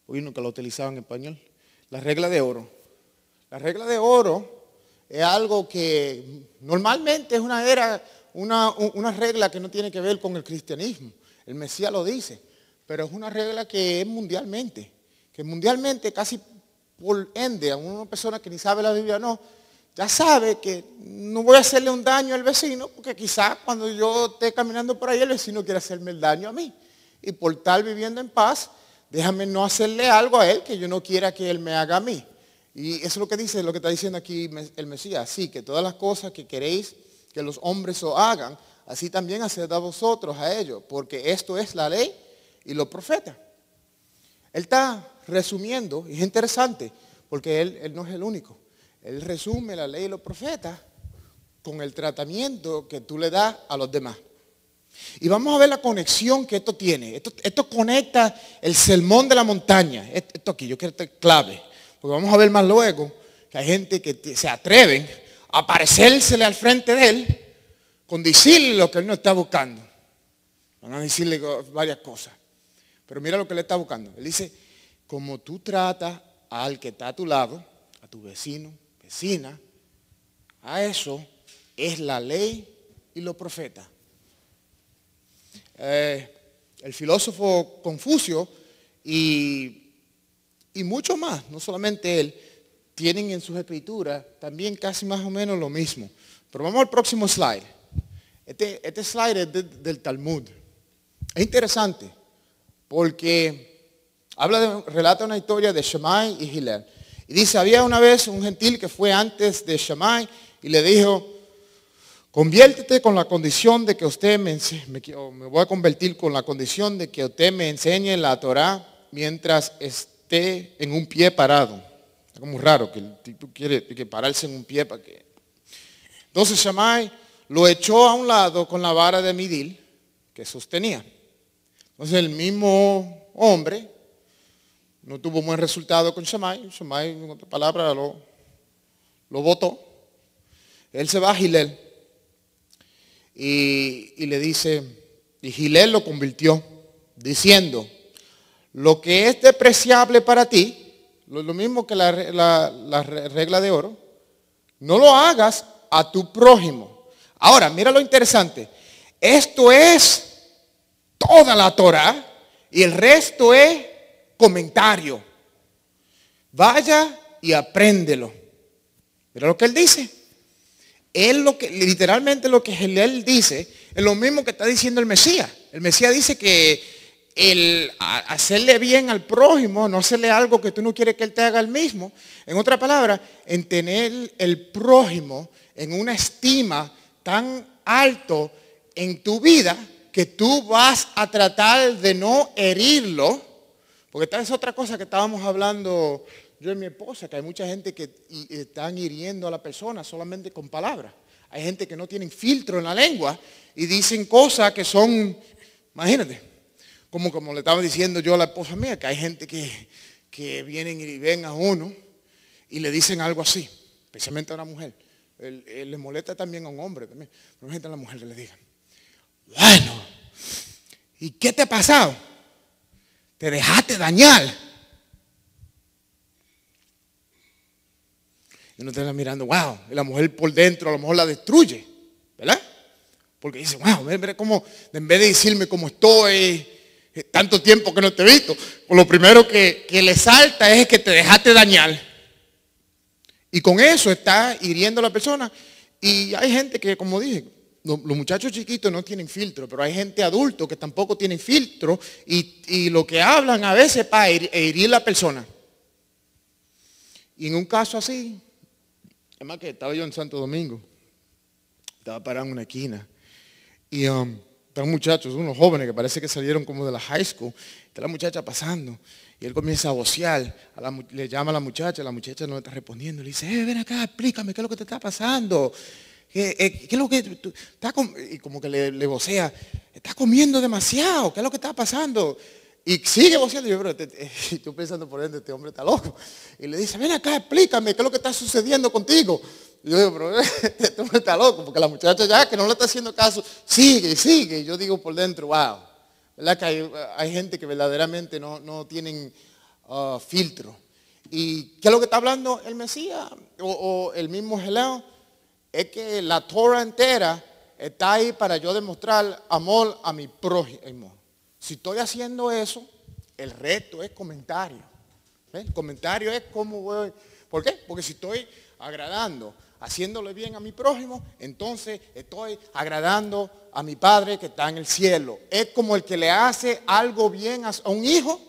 A: Hoy nunca lo utilizaba en español. La regla de oro. La regla de oro es algo que normalmente es una regla que no tiene que ver con el cristianismo. El Mesías lo dice. Pero es una regla que es mundialmente. Que mundialmente casi por ende, a una persona que ni sabe la Biblia no, ya sabe que no voy a hacerle un daño al vecino, porque quizás cuando yo esté caminando por ahí el vecino quiere hacerme el daño a mí. Y por estar viviendo en paz, déjame no hacerle algo a él que yo no quiera que él me haga a mí. Y eso es lo que dice, lo que está diciendo aquí el Mesías. Así que todas las cosas que queréis que los hombres os hagan, así también haced a vosotros a ellos, porque esto es la ley y los profetas. Él está resumiendo, y es interesante, porque él no es el único. Él resume la ley y los profetas con el tratamiento que tú le das a los demás. Y vamos a ver la conexión que esto tiene. Esto conecta el sermón de la montaña. Esto aquí, yo quiero que esté clave. Porque vamos a ver más luego que hay gente que se atreven a aparecérsele al frente de él con decirle lo que él no está buscando. Van a decirle varias cosas. Pero mira lo que él está buscando. Él dice, como tú tratas al que está a tu lado, a tu vecino, vecina, a eso es la ley y los profetas. El filósofo Confucio y muchos más, no solamente él, tienen en sus escrituras también casi más o menos lo mismo. Pero vamos al próximo slide. Este slide es del Talmud. Es interesante porque relata una historia de Shammai y Hillel. Y dice, había una vez un gentil que fue antes de Shammai y le dijo, conviértete con la condición de que usted me voy a convertir con la condición de que usted me enseñe la Torá mientras esté en un pie parado. Es como raro que el tipo quiere pararse en un pie para que. Entonces Shammai lo echó a un lado con la vara de medir que sostenía. Entonces el mismo hombre no tuvo buen resultado con Shammai. Shammai, en otra palabra, lo botó. Él se va a Hillel. Y le dice, y Hillel lo convirtió, diciendo, lo que es despreciable para ti, lo mismo que la regla de oro, no lo hagas a tu prójimo. Ahora, mira lo interesante, esto es toda la Torá y el resto es comentario. Vaya y apréndelo. Mira lo que él dice. Literalmente lo que él dice es lo mismo que está diciendo el Mesías. El Mesías dice que el hacerle bien al prójimo, no hacerle algo que tú no quieres que él te haga el mismo. En otra palabra, en tener el prójimo en una estima tan alto en tu vida que tú vas a tratar de no herirlo. Porque esta es otra cosa que estábamos hablando yo y mi esposa, que hay mucha gente que están hiriendo a la persona solamente con palabras. Hay gente que no tienen filtro en la lengua y dicen cosas que son, imagínate, como le estaba diciendo yo a la esposa mía, que hay gente que vienen y ven a uno y le dicen algo así, especialmente a una mujer. Le molesta también a un hombre también, pero gente a la mujer que le digan, bueno, ¿y qué te ha pasado? Te dejaste dañar. Y uno está mirando, wow, y la mujer por dentro a lo mejor la destruye, ¿verdad? Porque dice, wow, mira cómo, en vez de decirme cómo estoy, tanto tiempo que no te he visto, pues lo primero que le salta es que te dejaste dañar. Y con eso está hiriendo a la persona Y hay gente que, como dije, los muchachos chiquitos no tienen filtro, pero hay gente adulto que tampoco tienen filtro y lo que hablan a veces para herir a la persona. Y en un caso así, es más que estaba yo en Santo Domingo, estaba parado en una esquina y están muchachos, unos jóvenes que parece que salieron como de la high school, está la muchacha pasando y él comienza a vocear, le llama a la muchacha no le está respondiendo, le dice, ven acá, explícame qué es lo que te está pasando. ¿Qué es lo que tú estás y como que le vocea, estás comiendo demasiado, ¿qué es lo que está pasando? Y sigue voceando, y yo, estoy pensando por dentro, este hombre está loco. Y le dice, ven acá, explícame qué es lo que está sucediendo contigo. Y yo digo, pero este hombre está loco, porque la muchacha ya que no le está haciendo caso, sigue. Y yo digo por dentro, wow, ¿verdad que hay gente que verdaderamente no tienen filtro? ¿Y qué es lo que está hablando el Mesías o el mismo Geleo? Es que la Torah entera está ahí para yo demostrar amor a mi prójimo. Si estoy haciendo eso, el resto es comentario. El comentario es cómo voy. ¿Por qué? Porque si estoy agradando, haciéndole bien a mi prójimo, entonces estoy agradando a mi Padre que está en el cielo. Es como el que le hace algo bien a un hijo,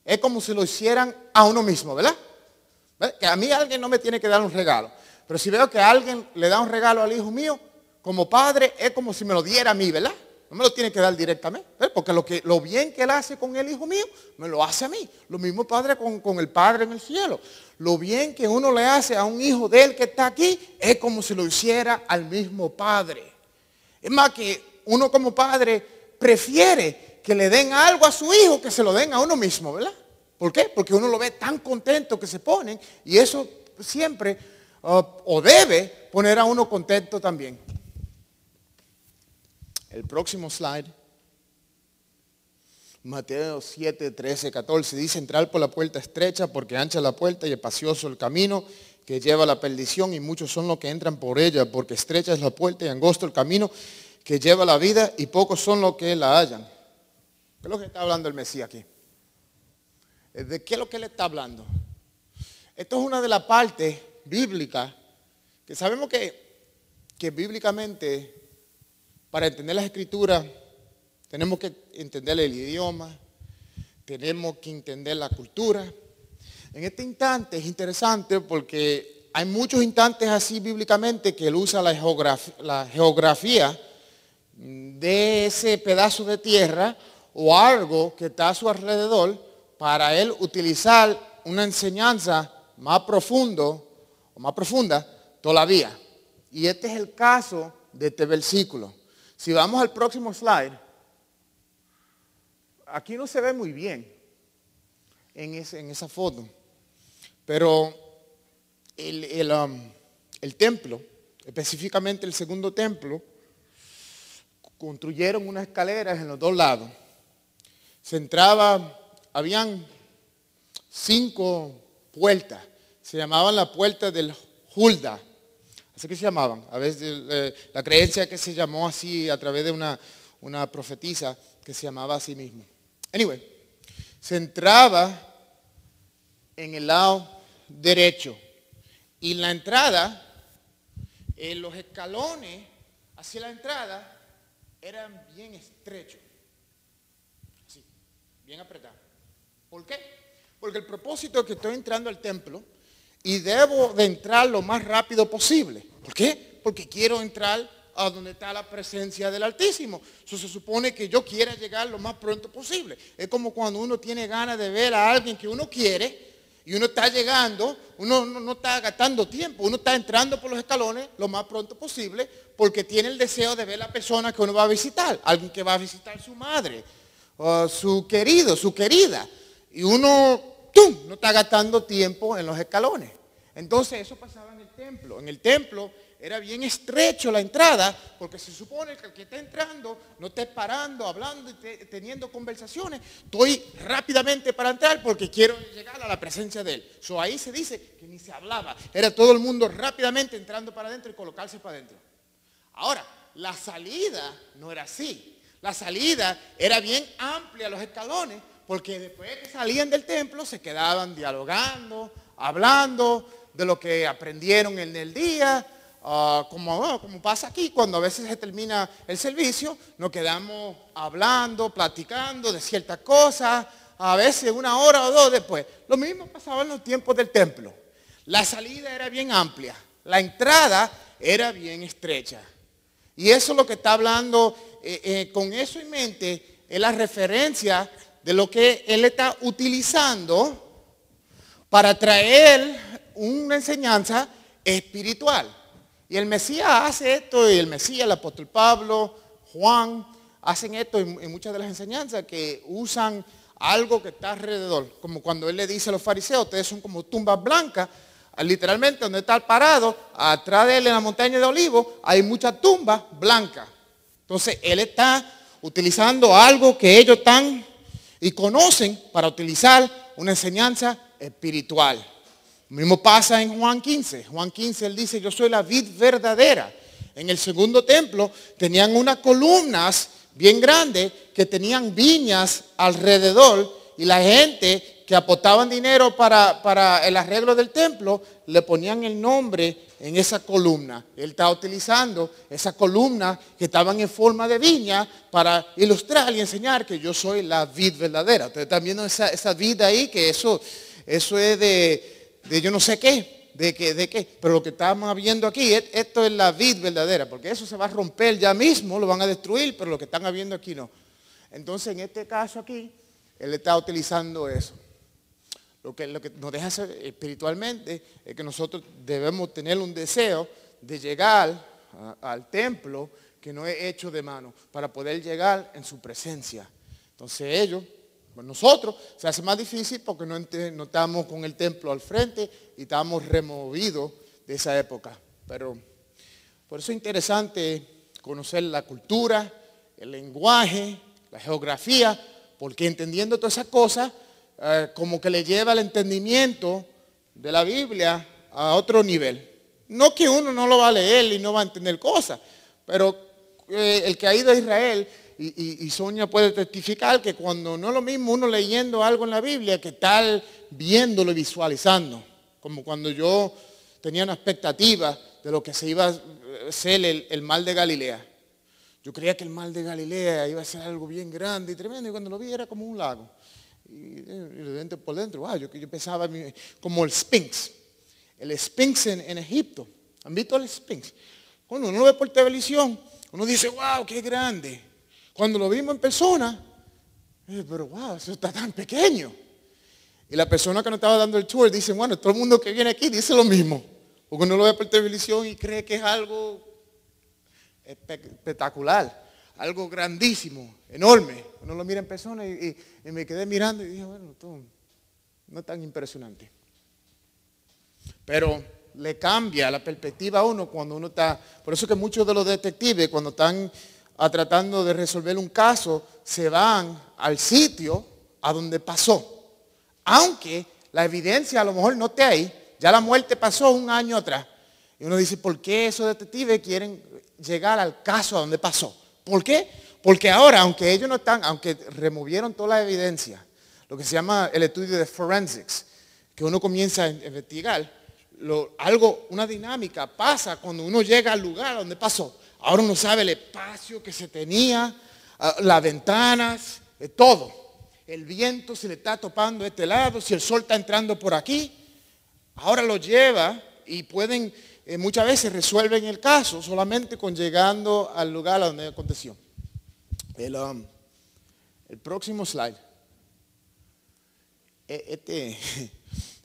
A: es como si lo hicieran a uno mismo, ¿verdad? Que a mí alguien no me tiene que dar un regalo. Pero si veo que alguien le da un regalo al hijo mío, como padre, es como si me lo diera a mí, ¿verdad? No me lo tiene que dar directamente, ¿verdad? Porque lo bien que él hace con el hijo mío, me lo hace a mí. Lo mismo padre con el Padre en el cielo. Lo bien que uno le hace a un hijo de él que está aquí, es como si lo hiciera al mismo Padre. Es más que uno como padre prefiere que le den algo a su hijo que se lo den a uno mismo, ¿verdad? ¿Por qué? Porque uno lo ve tan contento que se ponen y eso siempre o debe poner a uno contento también. El próximo slide, Mateo 7, 13, 14, dice, entrar por la puerta estrecha porque ancha la puerta y espacioso el camino que lleva a la perdición y muchos son los que entran por ella porque estrecha es la puerta y angosto el camino que lleva a la vida y pocos son los que la hallan. ¿Qué es lo que está hablando el Mesías aquí? ¿De qué es lo que él está hablando? Esto es una de las partes bíblicas que sabemos que bíblicamente para entender las escrituras tenemos que entender el idioma, tenemos que entender la cultura. En este instante es interesante porque hay muchos instantes así bíblicamente que él usa la geografía de ese pedazo de tierra o algo que está a su alrededor para él utilizar una enseñanza más profunda todavía. Y este es el caso de este versículo. Si vamos al próximo slide, aquí no se ve muy bien en esa foto, pero el templo, específicamente el segundo templo, construyeron unas escaleras en los dos lados. Se entraba, habían 5 puertas, se llamaban la puerta del Hulda. Así que se llamaban. A veces la creencia es que se llamó así a través de una profetisa que se llamaba así mismo. Anyway, se entraba en el lado derecho y la entrada, los escalones hacia la entrada eran bien estrechos, así, bien apretados. ¿Por qué? Porque el propósito es que estoy entrando al templo y debo de entrar lo más rápido posible. ¿Por qué? Porque quiero entrar a donde está la presencia del Altísimo. Eso se supone que yo quiera llegar lo más pronto posible. Es como cuando uno tiene ganas de ver a alguien que uno quiere y uno está llegando, uno no está gastando tiempo, uno está entrando por los escalones lo más pronto posible porque tiene el deseo de ver a la persona que uno va a visitar. Alguien que va a visitar su madre, o su querido, su querida. Y uno no está gastando tiempo en los escalones. Entonces eso pasaba en el templo. En el templo era bien estrecho la entrada porque se supone que el que está entrando no esté parando, hablando y teniendo conversaciones. Estoy rápidamente para entrar porque quiero llegar a la presencia de él. Ahí se dice que ni se hablaba. Era todo el mundo rápidamente entrando para adentro y colocarse para adentro. Ahora, la salida no era así. La salida era bien amplia, los escalones, porque después que salían del templo se quedaban dialogando, hablando de lo que aprendieron en el día,
C: como pasa aquí, cuando a veces se termina el servicio, nos quedamos hablando, platicando de ciertas cosas, a veces 1 hora o 2 después. Lo mismo pasaba en los tiempos del templo. La salida era bien amplia, la entrada era bien estrecha. Y eso es lo que está hablando, con eso en mente, es la referencia de lo que él está utilizando para traer una enseñanza espiritual. Y el Mesías hace esto, y el Mesías, el apóstol Pablo, Juan, hacen esto en muchas de las enseñanzas, que usan algo que está alrededor. Como cuando él le dice a los fariseos, ustedes son como tumbas blancas. Literalmente donde está parado, atrás de él en la montaña de Olivos, hay muchas tumbas blancas. Entonces él está utilizando algo que ellos están y conocen para utilizar una enseñanza espiritual. Lo mismo pasa en Juan 15. Juan 15 él dice, yo soy la vid verdadera. En el segundo templo tenían unas columnas bien grandes que tenían viñas alrededor, y la gente que aportaban dinero para el arreglo del templo le ponían el nombre en esa columna. Él está utilizando esa columna que estaban en forma de viña para ilustrar y enseñar que yo soy la vid verdadera. Ustedes están viendo esa vid ahí, que eso es de yo no sé qué, de qué, pero lo que estamos viendo aquí, esto es la vid verdadera, porque eso se va a romper ya mismo, lo van a destruir, pero lo que están viendo aquí no. Entonces en este caso aquí, él está utilizando eso. Lo que nos deja hacer espiritualmente es que nosotros debemos tener un deseo de llegar al templo que no es hecho de mano, para poder llegar en su presencia. Entonces ellos, nosotros, se hace más difícil porque no estamos con el templo al frente y estamos removidos de esa época. Pero por eso es interesante conocer la cultura, el lenguaje, la geografía, porque entendiendo todas esas cosas, como que le lleva el entendimiento de la Biblia a otro nivel. No que uno no lo va a leer y no va a entender cosas, pero el que ha ido a Israel y Sonia puede testificar que cuando no es lo mismo uno leyendo algo en la Biblia que estar viéndolo y visualizando. Como cuando yo tenía una expectativa de lo que se iba a ser el mar de Galilea. Yo creía que el mar de Galilea iba a ser algo bien grande y tremendo, y cuando lo vi era como un lago. Y de dentro por dentro, wow, yo pensaba como el Sphinx. El Sphinx en Egipto. ¿Han visto el Sphinx? Cuando uno lo ve por televisión, uno dice, wow, qué grande. Cuando lo vimos en persona, pero wow, eso está tan pequeño. Y la persona que nos estaba dando el tour dice, bueno, todo el mundo que viene aquí dice lo mismo. Porque uno lo ve por televisión y cree que es algo espectacular, algo grandísimo, enorme. Uno lo mira en persona y me quedé mirando y dije, bueno, esto no es tan impresionante. Pero le cambia la perspectiva a uno cuando uno está. Por eso que muchos de los detectives, cuando están tratando de resolver un caso, se van al sitio a donde pasó. Aunque la evidencia a lo mejor no esté ahí, ya la muerte pasó 1 año atrás. Y uno dice, ¿por qué esos detectives quieren llegar al caso a donde pasó? ¿Por qué? Porque ahora, aunque ellos no están, aunque removieron toda la evidencia, lo que se llama el estudio de forensics, que uno comienza a investigar, una dinámica pasa cuando uno llega al lugar donde pasó. Ahora uno sabe el espacio que se tenía, las ventanas, todo. El viento se le está topando a este lado, si el sol está entrando por aquí. Ahora lo lleva y pueden, muchas veces resuelven el caso solamente con llegando al lugar donde aconteció. El próximo slide. Este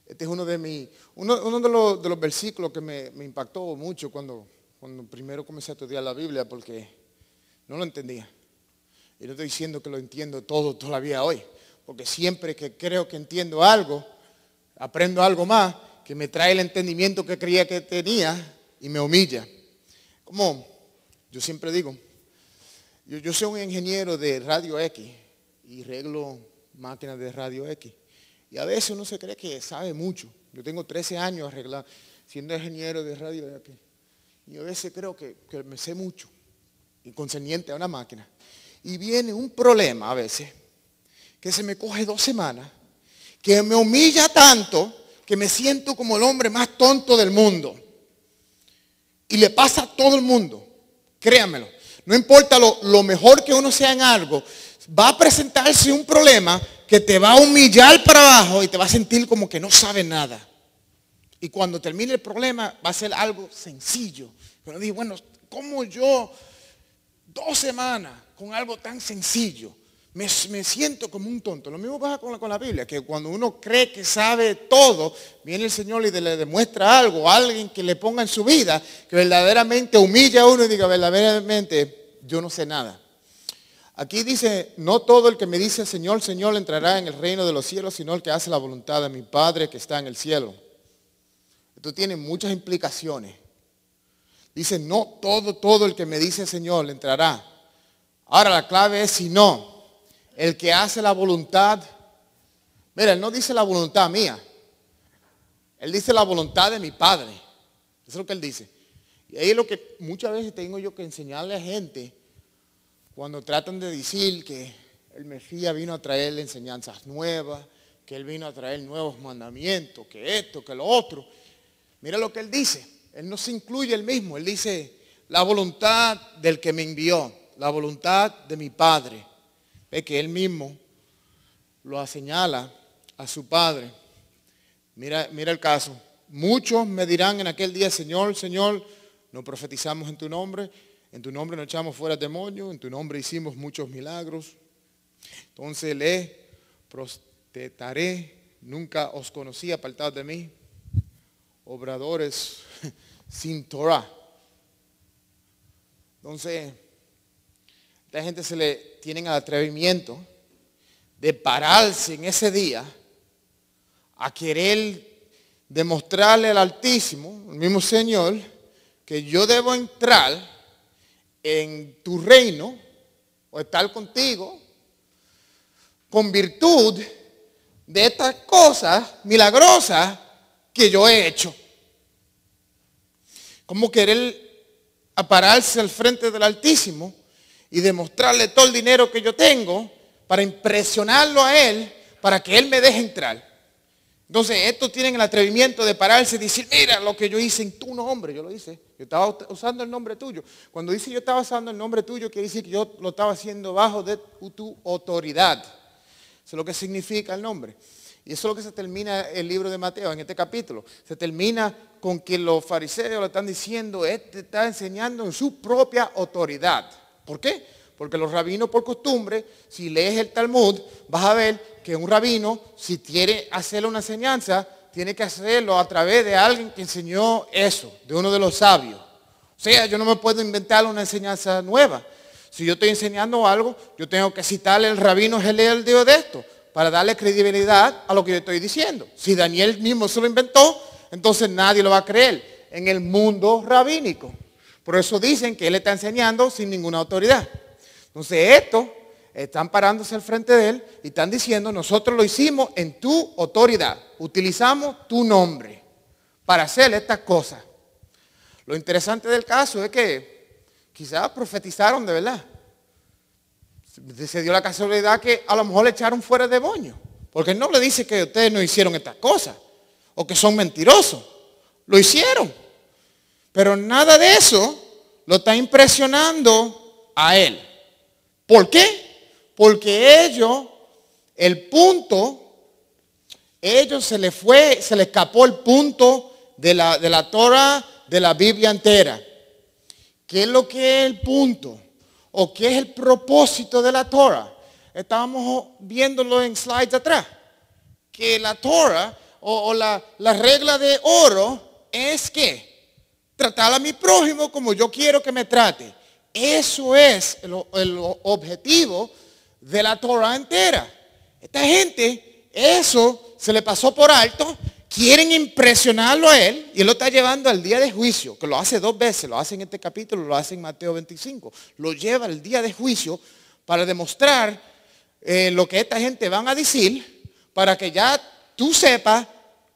C: es uno de los versículos que me impactó mucho cuando primero comencé a estudiar la Biblia, porque no lo entendía. Y no estoy diciendo que lo entiendo todo todavía hoy, porque siempre que creo que entiendo algo, aprendo algo más, que me trae el entendimiento que creía que tenía y me humilla. Como yo siempre digo, yo soy un ingeniero de radio X y arreglo máquinas de radio X. Y a veces uno se cree que sabe mucho. Yo tengo 13 años siendo ingeniero de radio X. Y a veces creo que me sé mucho y concerniente a una máquina. Y viene un problema a veces que se me coge 2 semanas, que me humilla tanto que me siento como el hombre más tonto del mundo. Y le pasa a todo el mundo. Créanmelo. No importa lo mejor que uno sea en algo, va a presentarse un problema que te va a humillar para abajo y te va a sentir como que no sabe nada. Y cuando termine el problema va a ser algo sencillo. Pero digo, bueno, ¿cómo yo 2 semanas con algo tan sencillo? Me siento como un tonto. Lo mismo pasa con la Biblia, que cuando uno cree que sabe todo, viene el Señor y le demuestra algo, a alguien que le ponga en su vida, que verdaderamente humilla a uno y diga, verdaderamente, yo no sé nada. Aquí dice, no todo el que me dice Señor, Señor entrará en el reino de los cielos, sino el que hace la voluntad de mi Padre que está en el cielo. Esto tiene muchas implicaciones. Dice, no todo el que me dice Señor entrará. Ahora la clave es si no. El que hace la voluntad, mira, él no dice la voluntad mía. Él dice la voluntad de mi Padre. Eso es lo que él dice. Y ahí es lo que muchas veces tengo yo que enseñarle a gente cuando tratan de decir que el Mesías vino a traer enseñanzas nuevas, que él vino a traer nuevos mandamientos, que esto, que lo otro. Mira lo que él dice. Él no se incluye él mismo. Él dice la voluntad del que me envió, la voluntad de mi Padre. Ve que él mismo lo señala a su Padre. Mira el caso. Muchos me dirán en aquel día, Señor, Señor, no profetizamos en tu nombre no echamos fuera demonios, en tu nombre hicimos muchos milagros. Entonces le protestaré, nunca os conocí, apartados de mí, obradores sin Torah. Entonces, la gente se le tienen el atrevimiento de pararse en ese día a querer demostrarle al Altísimo, el mismo Señor, que yo debo entrar en tu reino o estar contigo con virtud de estas cosas milagrosas que yo he hecho. Como querer pararse al frente del Altísimo y demostrarle todo el dinero que yo tengo para impresionarlo a él, para que él me deje entrar. Entonces, estos tienen el atrevimiento de pararse y decir, mira lo que yo hice en tu nombre. Yo lo hice. Yo estaba usando el nombre tuyo. Cuando dice yo estaba usando el nombre tuyo, quiere decir que yo lo estaba haciendo bajo de tu autoridad. Eso es lo que significa el nombre. Y eso es lo que se termina el libro de Mateo, en este capítulo. Se termina con que los fariseos le están diciendo, este está enseñando en su propia autoridad. ¿Por qué? Porque los rabinos por costumbre, si lees el Talmud, vas a ver que un rabino, si quiere hacerle una enseñanza, tiene que hacerlo a través de alguien que enseñó eso, de uno de los sabios. O sea, yo no me puedo inventar una enseñanza nueva. Si yo estoy enseñando algo, yo tengo que citarle al rabino Gelel de esto, para darle credibilidad a lo que yo estoy diciendo. Si Daniel mismo se lo inventó, entonces nadie lo va a creer en el mundo rabínico. Por eso dicen que él está enseñando sin ninguna autoridad. Entonces estos están parándose al frente de él y están diciendo, nosotros lo hicimos en tu autoridad. Utilizamos tu nombre para hacer estas cosas. Lo interesante del caso es que quizás profetizaron de verdad. Se dio la casualidad que a lo mejor le echaron fuera demonios. Porque él no le dice que ustedes no hicieron estas cosas o que son mentirosos. Lo hicieron. Pero nada de eso lo está impresionando a él. ¿Por qué? Porque ellos se le escapó el punto de la Torah, de la Biblia entera. ¿Qué es lo que es el punto? ¿O qué es el propósito de la Torah? Estábamos viéndolo en slides atrás. Que la Torah o la regla de oro es que tratar a mi prójimo como yo quiero que me trate. Eso es el objetivo de la Torah entera. Esta gente, eso se le pasó por alto. Quieren impresionarlo a él y él lo está llevando al día de juicio, que lo hace 2 veces, lo hace en este capítulo, lo hace en Mateo 25. Lo lleva al día de juicio para demostrar lo que esta gente van a decir, para que ya tú sepas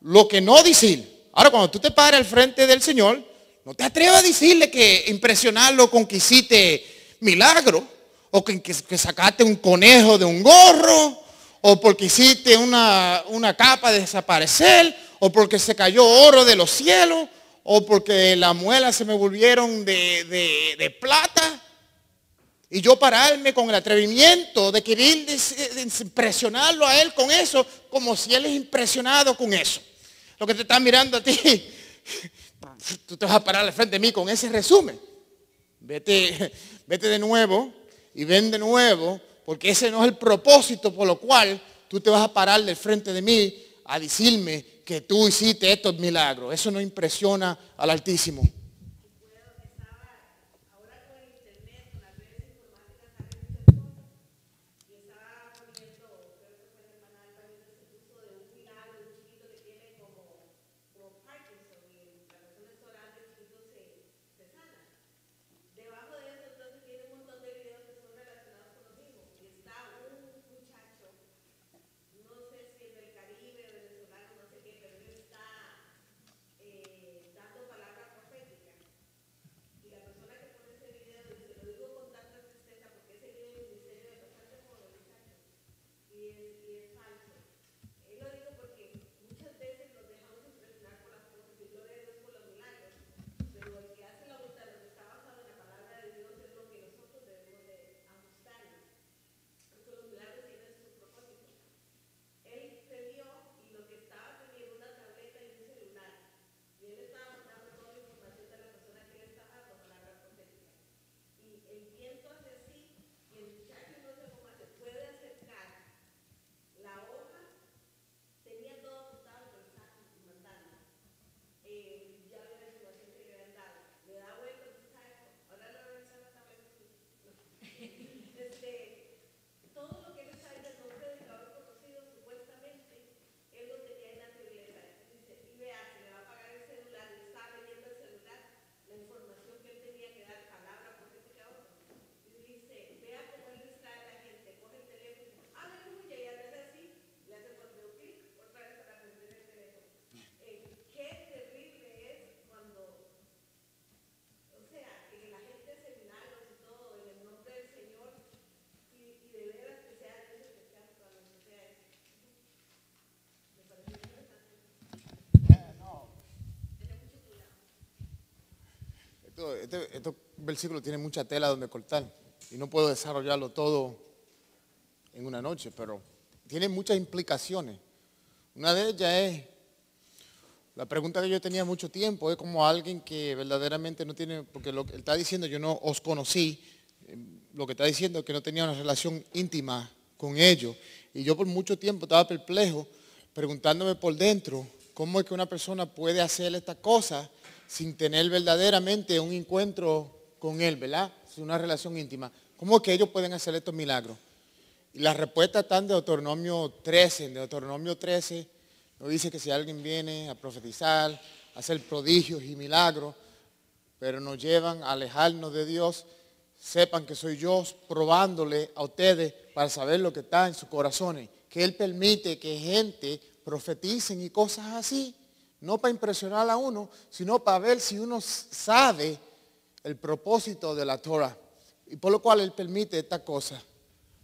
C: lo que no decir. Ahora, cuando tú te pares al frente del Señor, no te atrevas a decirle que impresionarlo con que hiciste milagro, o que sacaste un conejo de un gorro, o porque hiciste una capa de desaparecer, o porque se cayó oro de los cielos, o porque las muelas se me volvieron de plata, y yo pararme con el atrevimiento de querer impresionarlo a él con eso, como si él es impresionado con eso. Lo que te está mirando a ti, tú te vas a parar al frente de mí con ese resumen. Vete de nuevo y ven de nuevo, porque ese no es el propósito por lo cual tú te vas a parar del frente de mí a decirme que tú hiciste estos milagros. Eso no impresiona al Altísimo. Este versículo tiene mucha tela donde cortar y no puedo desarrollarlo todo en una noche, pero tiene muchas implicaciones. Una de ellas es, la pregunta que yo tenía mucho tiempo, es como alguien que verdaderamente no tiene, porque lo que él está diciendo, yo no os conocí, lo que está diciendo es que no tenía una relación íntima con ellos. Y yo por mucho tiempo estaba perplejo, preguntándome por dentro, ¿cómo es que una persona puede hacer estas cosas sin tener verdaderamente un encuentro con Él, ¿verdad? Sin una relación íntima. ¿Cómo es que ellos pueden hacer estos milagros? Y la respuesta está en Deuteronomio 13. En Deuteronomio 13 nos dice que si alguien viene a profetizar, a hacer prodigios y milagros, pero nos llevan a alejarnos de Dios, sepan que soy yo probándole a ustedes para saber lo que está en sus corazones. Que Él permite que gente profeticen y cosas así. No para impresionar a uno, sino para ver si uno sabe el propósito de la Torah. Y por lo cual Él permite estas cosas.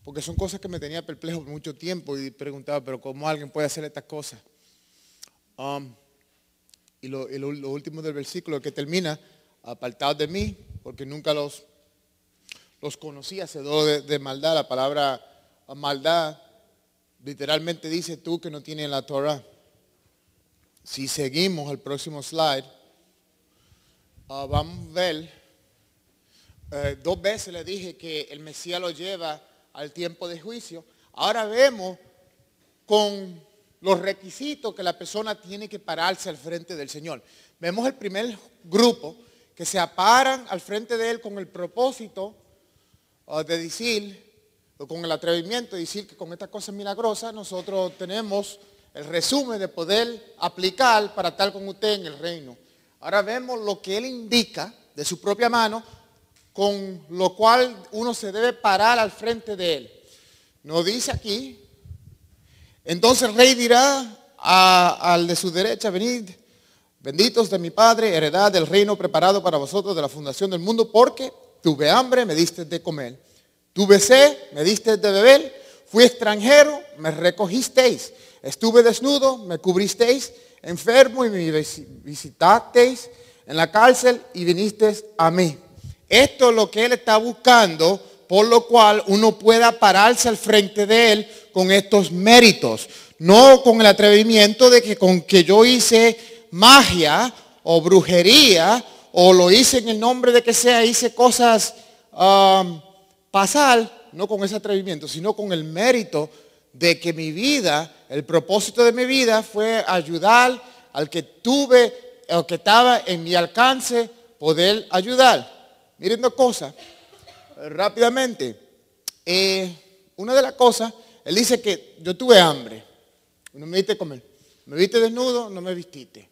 C: Porque son cosas que me tenía perplejo por mucho tiempo y preguntaba, pero ¿cómo alguien puede hacer estas cosas? Y lo último del versículo que termina, apartados de mí, porque nunca los conocí, hacedores de maldad. La palabra maldad literalmente dice tú que no tienes la Torah. Si seguimos al próximo slide, vamos a ver, 2 veces le dije que el Mesías lo lleva al tiempo de juicio. Ahora vemos con los requisitos que la persona tiene que pararse al frente del Señor. Vemos el primer grupo que se aparan al frente de Él con el propósito de decir, o con el atrevimiento de decir que con estas cosas milagrosas nosotros tenemos el resumen de poder aplicar para estar con usted en el reino. Ahora vemos lo que Él indica de su propia mano, con lo cual uno se debe parar al frente de Él. Nos dice aquí, entonces el rey dirá al de su derecha, venid, benditos de mi Padre, heredad del reino preparado para vosotros de la fundación del mundo, porque tuve hambre, me diste de comer, tuve sed, me diste de beber, fui extranjero, me recogisteis. Estuve desnudo, me cubristeis, enfermo y me visitasteis, en la cárcel y viniste a mí. Esto es lo que Él está buscando, por lo cual uno pueda pararse al frente de Él con estos méritos. No con el atrevimiento de que con que yo hice magia o brujería o lo hice en el nombre de que sea, hice cosas pasar, no con ese atrevimiento, sino con el mérito de que mi vida, el propósito de mi vida fue ayudar al que tuve o que estaba en mi alcance poder ayudar. Miren dos cosas, rápidamente. Una de las cosas, él dice que yo tuve hambre, no me viste comer. Me viste desnudo, no me vististe.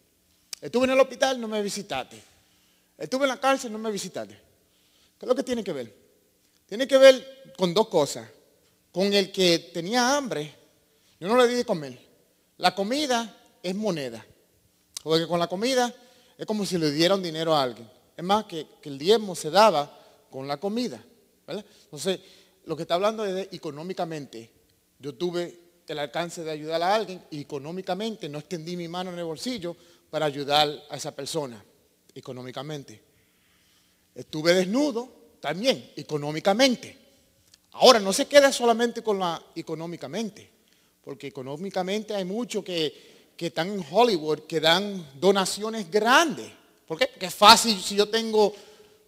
C: Estuve en el hospital, no me visitaste. Estuve en la cárcel, no me visitaste. ¿Qué es lo que tiene que ver? Tiene que ver con dos cosas. Con el que tenía hambre, yo no le di de comer. La comida es moneda. Porque con la comida es como si le dieran dinero a alguien. Es más, que el diezmo se daba con la comida, ¿verdad? Entonces, lo que está hablando es de económicamente. Yo tuve el alcance de ayudar a alguien y económicamente no extendí mi mano en el bolsillo para ayudar a esa persona, económicamente. Estuve desnudo también, económicamente. Ahora, no se queda solamente con la económicamente, porque económicamente hay muchos que están en Hollywood, que dan donaciones grandes. ¿Por qué? Porque es fácil, si yo tengo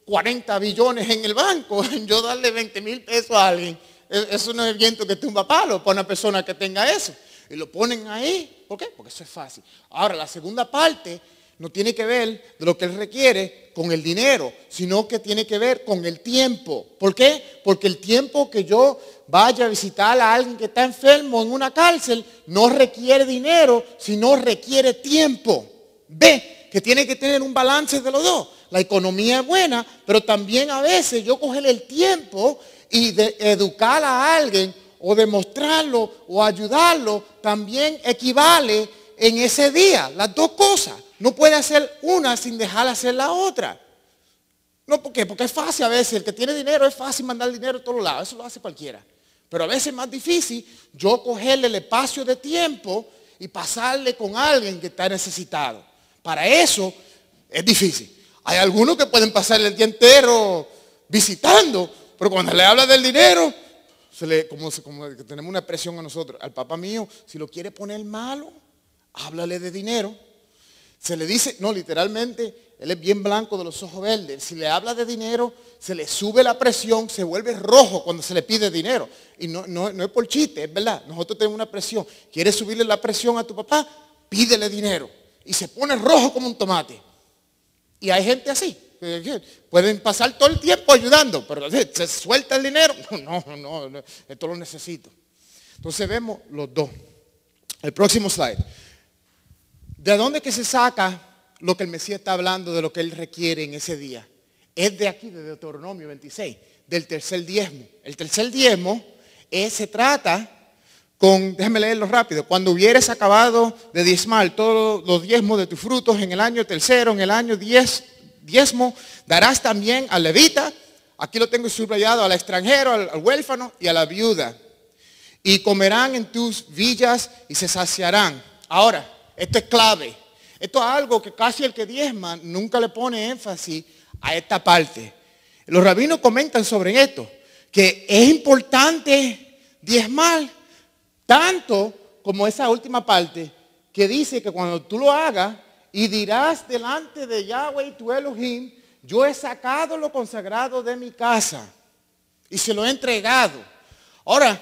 C: 40 billones en el banco, yo darle 20,000 pesos a alguien. Eso no es viento que tumba palo para una persona que tenga eso. Y lo ponen ahí. ¿Por qué? Porque eso es fácil. Ahora, la segunda parte no tiene que ver de lo que él requiere con el dinero, sino que tiene que ver con el tiempo. ¿Por qué? Porque el tiempo que yo vaya a visitar a alguien que está enfermo en una cárcel no requiere dinero, sino requiere tiempo. Ve que tiene que tener un balance de los dos. La economía es buena, pero también a veces yo coger el tiempo y de educar a alguien o demostrarlo o ayudarlo también equivale en ese día. Las dos cosas. No puede hacer una sin dejar hacer la otra. No, ¿por qué? Porque es fácil a veces. El que tiene dinero es fácil mandar dinero a todos lados. Eso lo hace cualquiera. Pero a veces es más difícil yo cogerle el espacio de tiempo y pasarle con alguien que está necesitado. Para eso es difícil. Hay algunos que pueden pasarle el día entero visitando, pero cuando le habla del dinero, como que tenemos una expresión a nosotros. Al papá mío, si lo quiere poner malo, háblale de dinero. Se le dice, no, literalmente, él es bien blanco de los ojos verdes. Si le habla de dinero, se le sube la presión, se vuelve rojo cuando se le pide dinero. Y no es por chiste, es verdad. Nosotros tenemos una presión. ¿Quieres subirle la presión a tu papá? Pídele dinero. Y se pone rojo como un tomate. Y hay gente así. Pueden pasar todo el tiempo ayudando, pero se suelta el dinero. No, esto lo necesito. Entonces vemos los dos. El próximo slide. ¿De dónde que se saca lo que el Mesías está hablando de lo que él requiere en ese día? Es de aquí, de Deuteronomio 26, del tercer diezmo. El tercer diezmo se trata con, déjame leerlo rápido, cuando hubieres acabado de diezmar todos los diezmos de tus frutos en el año tercero, en el año diezmo, darás también al levita, aquí lo tengo subrayado, al extranjero, al huérfano y a la viuda. Y comerán en tus villas y se saciarán. Ahora, esto es clave. Esto es algo que casi el que diezma nunca le pone énfasis a esta parte. Los rabinos comentan sobre esto, que es importante diezmar tanto como esa última parte que dice que cuando tú lo hagas y dirás delante de Yahweh tu Elohim, yo he sacado lo consagrado de mi casa y se lo he entregado. Ahora,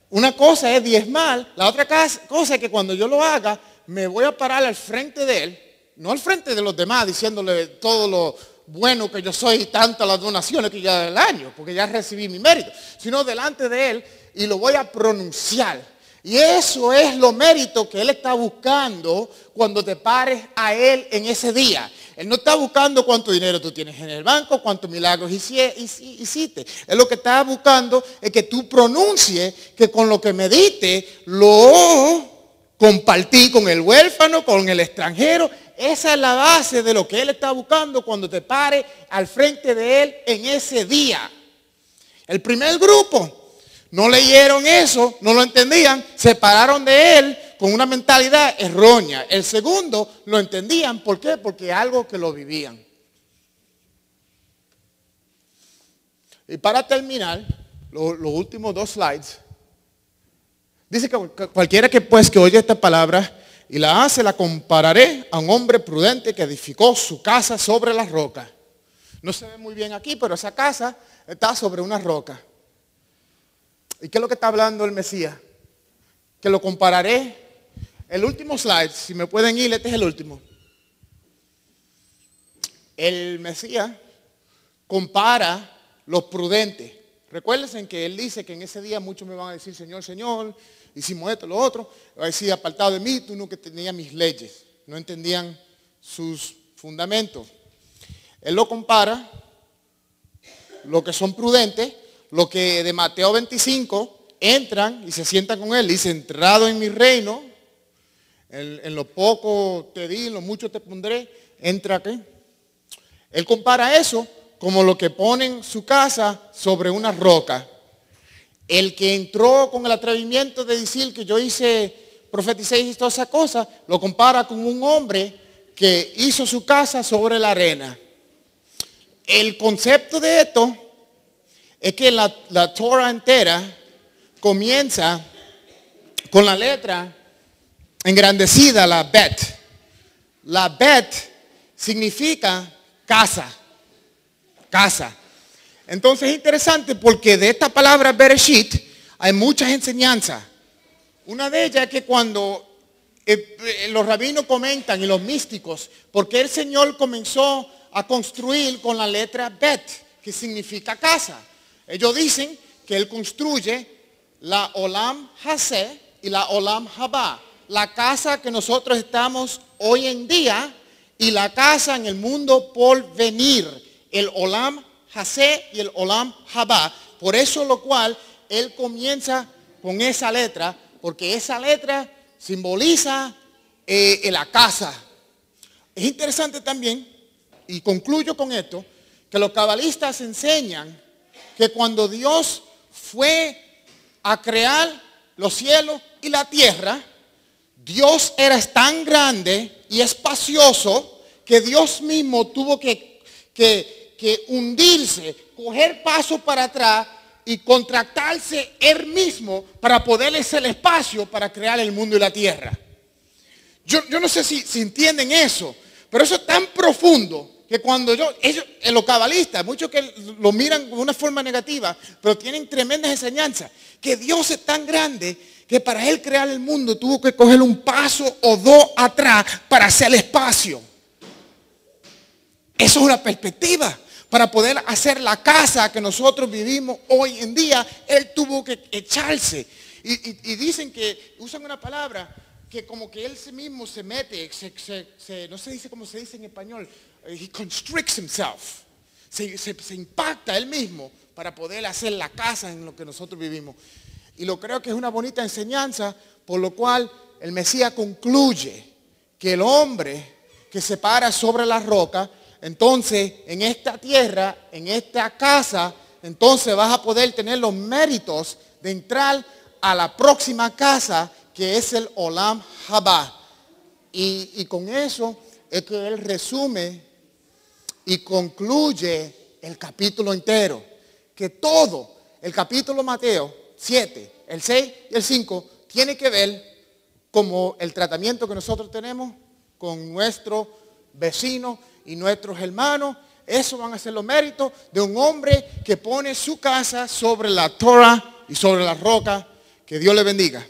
C: una cosa es diezmar, la otra cosa es que cuando yo lo haga, me voy a parar al frente de él, no al frente de los demás, diciéndole todo lo bueno que yo soy y tantas las donaciones que ya del año, porque ya recibí mi mérito, sino delante de él y lo voy a pronunciar. Y eso es lo mérito que él está buscando cuando te pares a él en ese día. Él no está buscando cuánto dinero tú tienes en el banco, cuántos milagros hiciste. Él lo que está buscando es que tú pronuncies que con lo que me diste lo compartí con el huérfano, con el extranjero. Esa es la base de lo que él está buscando cuando te pares al frente de él en ese día. El primer grupo no leyeron eso, no lo entendían, se pararon de él con una mentalidad errónea. El segundo lo entendían, ¿por qué? Porque algo que lo vivían. Y para terminar, los últimos 2 slides, dice que cualquiera que oye esta palabra y la hace, la compararé a un hombre prudente que edificó su casa sobre la roca. No se ve muy bien aquí, pero esa casa está sobre una roca. ¿Y qué es lo que está hablando el Mesías? Que lo compararé. El último slide, si me pueden ir, este es el último. El Mesías compara los prudentes. Recuérdense que él dice que en ese día muchos me van a decir, Señor, Señor, hicimos esto, lo otro. Va a decir, apartado de mí, tú no que tenías mis leyes. No entendían sus fundamentos. Él lo compara, lo que son prudentes, lo que de Mateo 25 entran y se sientan con él. Dice, entrado en mi reino, en lo poco te di, en lo mucho te pondré, entra aquí. Él compara eso como lo que ponen su casa sobre una roca. El que entró con el atrevimiento de decir que yo profeticé y todas esas cosas, lo compara con un hombre que hizo su casa sobre la arena. El concepto de esto es que la Torah entera comienza con la letra engrandecida, la Bet. La Bet significa casa. Casa. Entonces es interesante porque de esta palabra Bereshit hay muchas enseñanzas. Una de ellas es que cuando los rabinos comentan y los místicos, porque el Señor comenzó a construir con la letra Bet, que significa casa. Ellos dicen que Él construye la Olam Haseh y la Olam Haba, la casa que nosotros estamos hoy en día y la casa en el mundo por venir, el Olam Haseh y el Olam Haba. Por eso lo cual Él comienza con esa letra, porque esa letra simboliza la casa. Es interesante también, y concluyo con esto, que los cabalistas enseñan que cuando Dios fue a crear los cielos y la tierra, Dios era tan grande y espacioso que Dios mismo tuvo que hundirse, coger paso para atrás y contractarse Él mismo para poder hacer el espacio para crear el mundo y la tierra. Yo no sé si entienden eso, pero eso es tan profundo que cuando los cabalistas, muchos que lo miran de una forma negativa, pero tienen tremendas enseñanzas, que Dios es tan grande que para Él crear el mundo tuvo que coger un paso o dos atrás para hacer el espacio. Eso es una perspectiva. Para poder hacer la casa que nosotros vivimos hoy en día, Él tuvo que echarse. Y dicen que usan una palabra que como que Él mismo se mete, no se dice como se dice en español, he constricts himself. Se impacta Él mismo para poder hacer la casa en lo que nosotros vivimos. Y lo creo que es una bonita enseñanza, por lo cual el Mesías concluye que el hombre que se para sobre la roca, entonces en esta tierra, en esta casa, entonces vas a poder tener los méritos de entrar a la próxima casa que es el Olam Haba. Y con eso es que él resume y concluye el capítulo entero. Que todo el capítulo Mateo 7, el 6 y el 5 tiene que ver como el tratamiento que nosotros tenemos con nuestros vecinos y nuestros hermanos. Eso van a ser los méritos de un hombre que pone su casa sobre la Torah y sobre la roca. Que Dios le bendiga.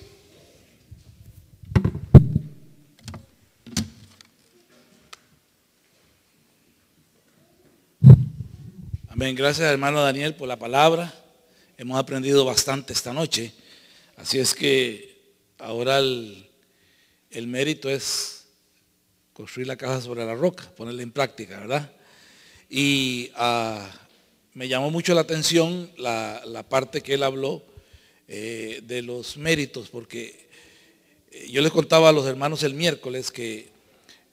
D: Amén. Gracias, hermano Daniel, por la palabra. Hemos aprendido bastante esta noche. Así es que ahora el mérito es construir la casa sobre la roca, ponerla en práctica, ¿verdad? Y me llamó mucho la atención la parte que él habló de los méritos, porque yo les contaba a los hermanos el miércoles que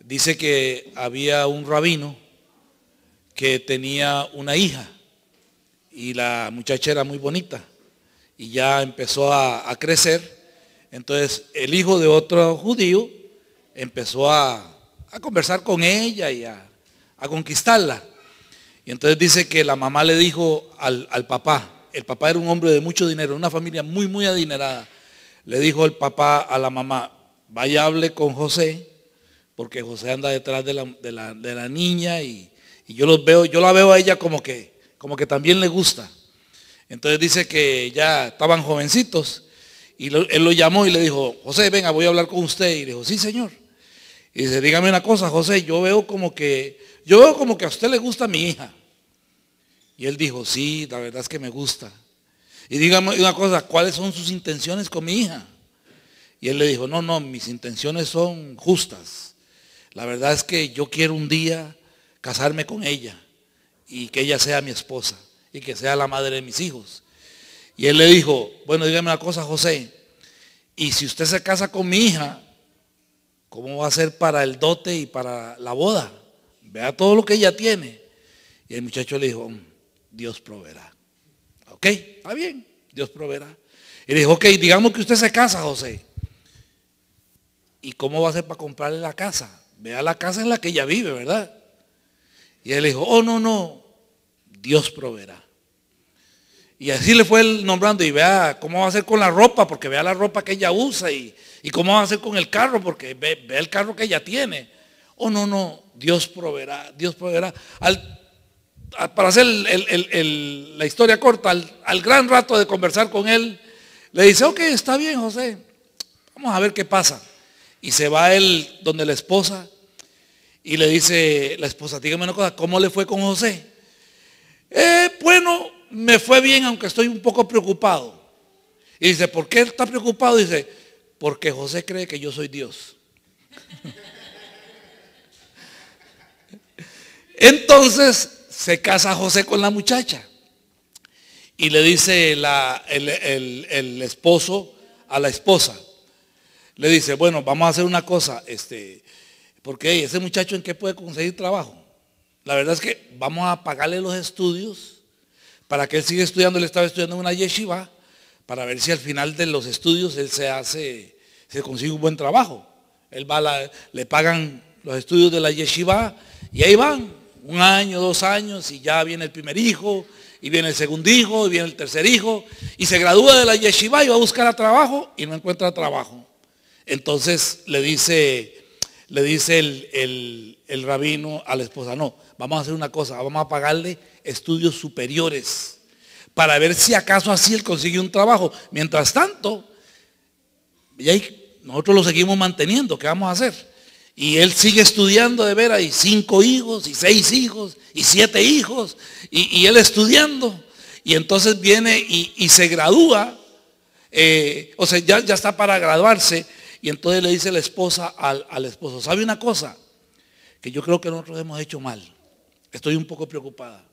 D: dice que había un rabino que tenía una hija y la muchacha era muy bonita y ya empezó a crecer. Entonces el hijo de otro judío empezó a conversar con ella y a conquistarla. Y entonces dice que la mamá le dijo al papá, el papá era un hombre de mucho dinero, una familia muy, muy adinerada. Le dijo el papá a la mamá, vaya, hable con José, porque José anda detrás de la niña y yo la veo a ella como que también le gusta. Entonces dice que ya estaban jovencitos y él lo llamó y le dijo, José, venga, voy a hablar con usted. Y le dijo, sí, señor. Y dice, dígame una cosa, José, yo veo como que a usted le gusta mi hija. Y él dijo, sí, la verdad es que me gusta. Y dígame una cosa, ¿cuáles son sus intenciones con mi hija? Y él le dijo, no, mis intenciones son justas. La verdad es que yo quiero un día casarme con ella y que ella sea mi esposa y que sea la madre de mis hijos. Y él le dijo, bueno, dígame una cosa, José, y si usted se casa con mi hija, ¿cómo va a ser para el dote y para la boda? Vea todo lo que ella tiene. Y el muchacho le dijo, Dios proveerá. Ok, está bien, Dios proveerá. Y le dijo, ok, digamos que usted se casa, José. ¿Y cómo va a hacer para comprarle la casa? Vea la casa en la que ella vive, ¿verdad? Y él le dijo, oh, no, Dios proveerá. Y así le fue él nombrando, y vea cómo va a hacer con la ropa, porque vea la ropa que ella usa, y cómo va a hacer con el carro, porque ve el carro que ella tiene. Oh, no, Dios proveerá, Dios proveerá. Para hacer la historia corta, al gran rato de conversar con él, le dice, ok, está bien, José, vamos a ver qué pasa. Y se va él donde la esposa, y le dice la esposa, dígame una cosa, ¿cómo le fue con José? Bueno, me fue bien, aunque estoy un poco preocupado. Y dice, ¿por qué está preocupado? Dice, porque José cree que yo soy Dios. Entonces se casa José con la muchacha. Y le dice el esposo a la esposa. Le dice, bueno, vamos a hacer una cosa, porque ese muchacho ¿en qué puede conseguir trabajo? La verdad es que vamos a pagarle los estudios para que él siga estudiando. Él estaba estudiando en una yeshiva para ver si al final de los estudios él se consigue un buen trabajo. Él le pagan los estudios de la yeshiva y ahí van, 1 año, 2 años, y ya viene el primer hijo, y viene el segundo hijo, y viene el tercer hijo, y se gradúa de la yeshiva y va a buscar trabajo y no encuentra trabajo. Entonces le dice el rabino a la esposa, no, vamos a hacer una cosa, vamos a pagarle estudios superiores para ver si acaso así él consigue un trabajo. Mientras tanto, y ahí nosotros lo seguimos manteniendo, ¿qué vamos a hacer? Y él sigue estudiando de veras, y 5 hijos, y 6 hijos, y 7 hijos, y él estudiando. Y entonces viene y se gradúa, o sea, ya está para graduarse. Y entonces le dice la esposa al esposo, ¿sabe una cosa? Que yo creo que nosotros hemos hecho mal. Estoy un poco preocupada.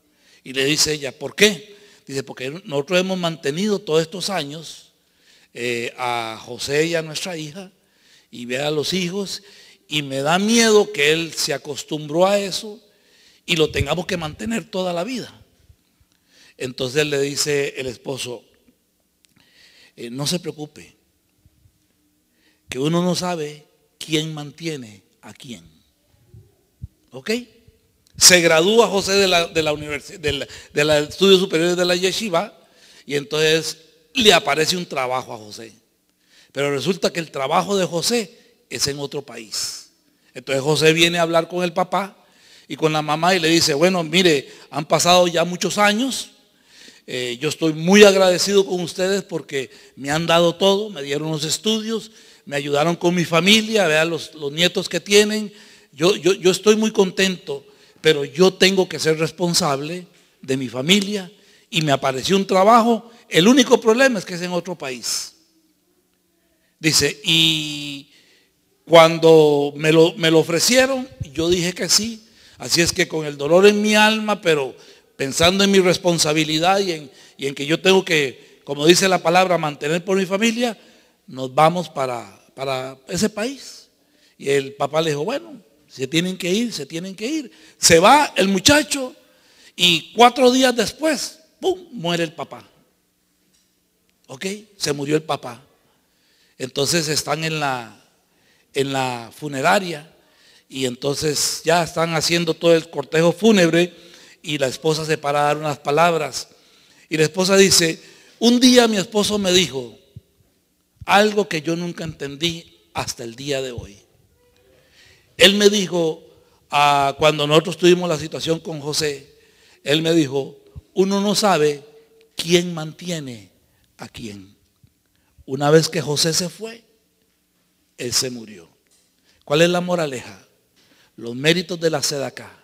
D: Y le dice ella, ¿por qué? Dice, porque nosotros hemos mantenido todos estos años a José y a nuestra hija, y ve a los hijos, y me da miedo que él se acostumbró a eso y lo tengamos que mantener toda la vida. Entonces le dice el esposo, no se preocupe, que uno no sabe quién mantiene a quién. ¿Ok? Se gradúa José de la universidad, de los estudios superiores de la yeshiva, y entonces le aparece un trabajo a José. Pero resulta que el trabajo de José es en otro país. Entonces José viene a hablar con el papá y con la mamá y le dice, bueno, mire, han pasado ya muchos años. Yo estoy muy agradecido con ustedes porque me han dado todo, me dieron los estudios, me ayudaron con mi familia, vean los nietos que tienen. Yo estoy muy contento, pero yo tengo que ser responsable de mi familia y me apareció un trabajo. El único problema es que es en otro país. Dice, y cuando me lo ofrecieron, yo dije que sí. Así es que con el dolor en mi alma, pero pensando en mi responsabilidad y en que yo tengo que, como dice la palabra, mantener por mi familia, nos vamos para ese país. Y el papá le dijo, bueno, se tienen que ir, se tienen que ir. Se va el muchacho y 4 días después, ¡pum!, muere el papá. ¿Ok? Se murió el papá. Entonces están en la funeraria y entonces ya están haciendo todo el cortejo fúnebre y la esposa se para a dar unas palabras. Y la esposa dice, un día mi esposo me dijo algo que yo nunca entendí hasta el día de hoy. Él me dijo, cuando nosotros tuvimos la situación con José, él me dijo, uno no sabe quién mantiene a quién. Una vez que José se fue, él se murió. ¿Cuál es la moraleja? Los méritos de la sedacá,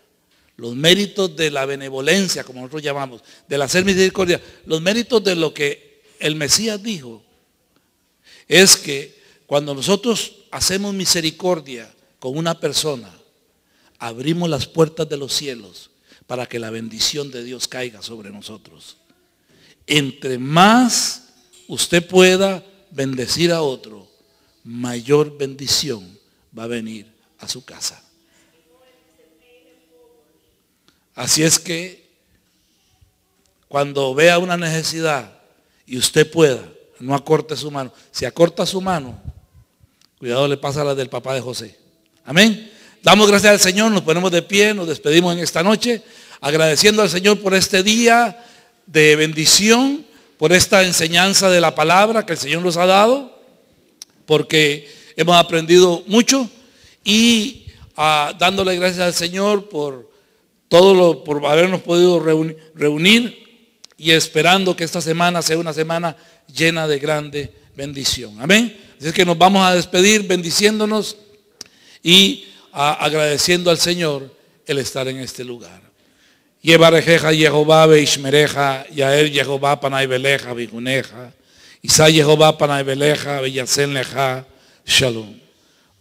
D: los méritos de la benevolencia, como nosotros llamamos, del hacer misericordia, los méritos de lo que el Mesías dijo, es que cuando nosotros hacemos misericordia con una persona, abrimos las puertas de los cielos para que la bendición de Dios caiga sobre nosotros. Entre más usted pueda bendecir a otro, mayor bendición va a venir a su casa. Así es que cuando vea una necesidad y usted pueda, no acorte su mano. Si acorta su mano, cuidado, le pasa a la del papá de José. Amén. Damos gracias al Señor, nos ponemos de pie, nos despedimos en esta noche, agradeciendo al Señor por este día de bendición, por esta enseñanza de la palabra que el Señor nos ha dado, porque hemos aprendido mucho y dándole gracias al Señor por por habernos podido reunir y esperando que esta semana sea una semana llena de grande bendición. Amén. Así es que nos vamos a despedir bendiciéndonos y agradeciendo al Señor el estar en este lugar. Yevarejeja Jehová beishmereja, Yael Jehová panay beleja bijuneja, Isa Jehová panay beleja beyasen leja, Shalom.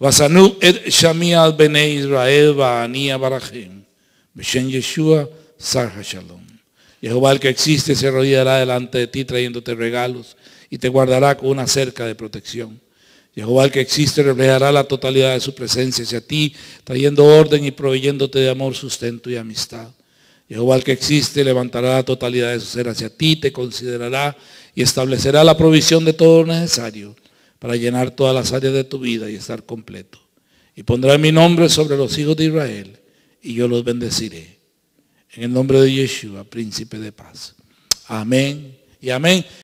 D: Vasanu et Shami al bene Israel va'ania barajim, Beshen Yeshua sarja Shalom. Jehová el que existe se arrodillará delante de ti trayéndote regalos y te guardará con una cerca de protección. Jehová el que existe reflejará la totalidad de su presencia hacia ti, trayendo orden y proveyéndote de amor, sustento y amistad. Jehová el que existe levantará la totalidad de su ser hacia ti, te considerará y establecerá la provisión de todo lo necesario para llenar todas las áreas de tu vida y estar completo. Y pondrá mi nombre sobre los hijos de Israel y yo los bendeciré. En el nombre de Yeshua, príncipe de paz. Amén y amén.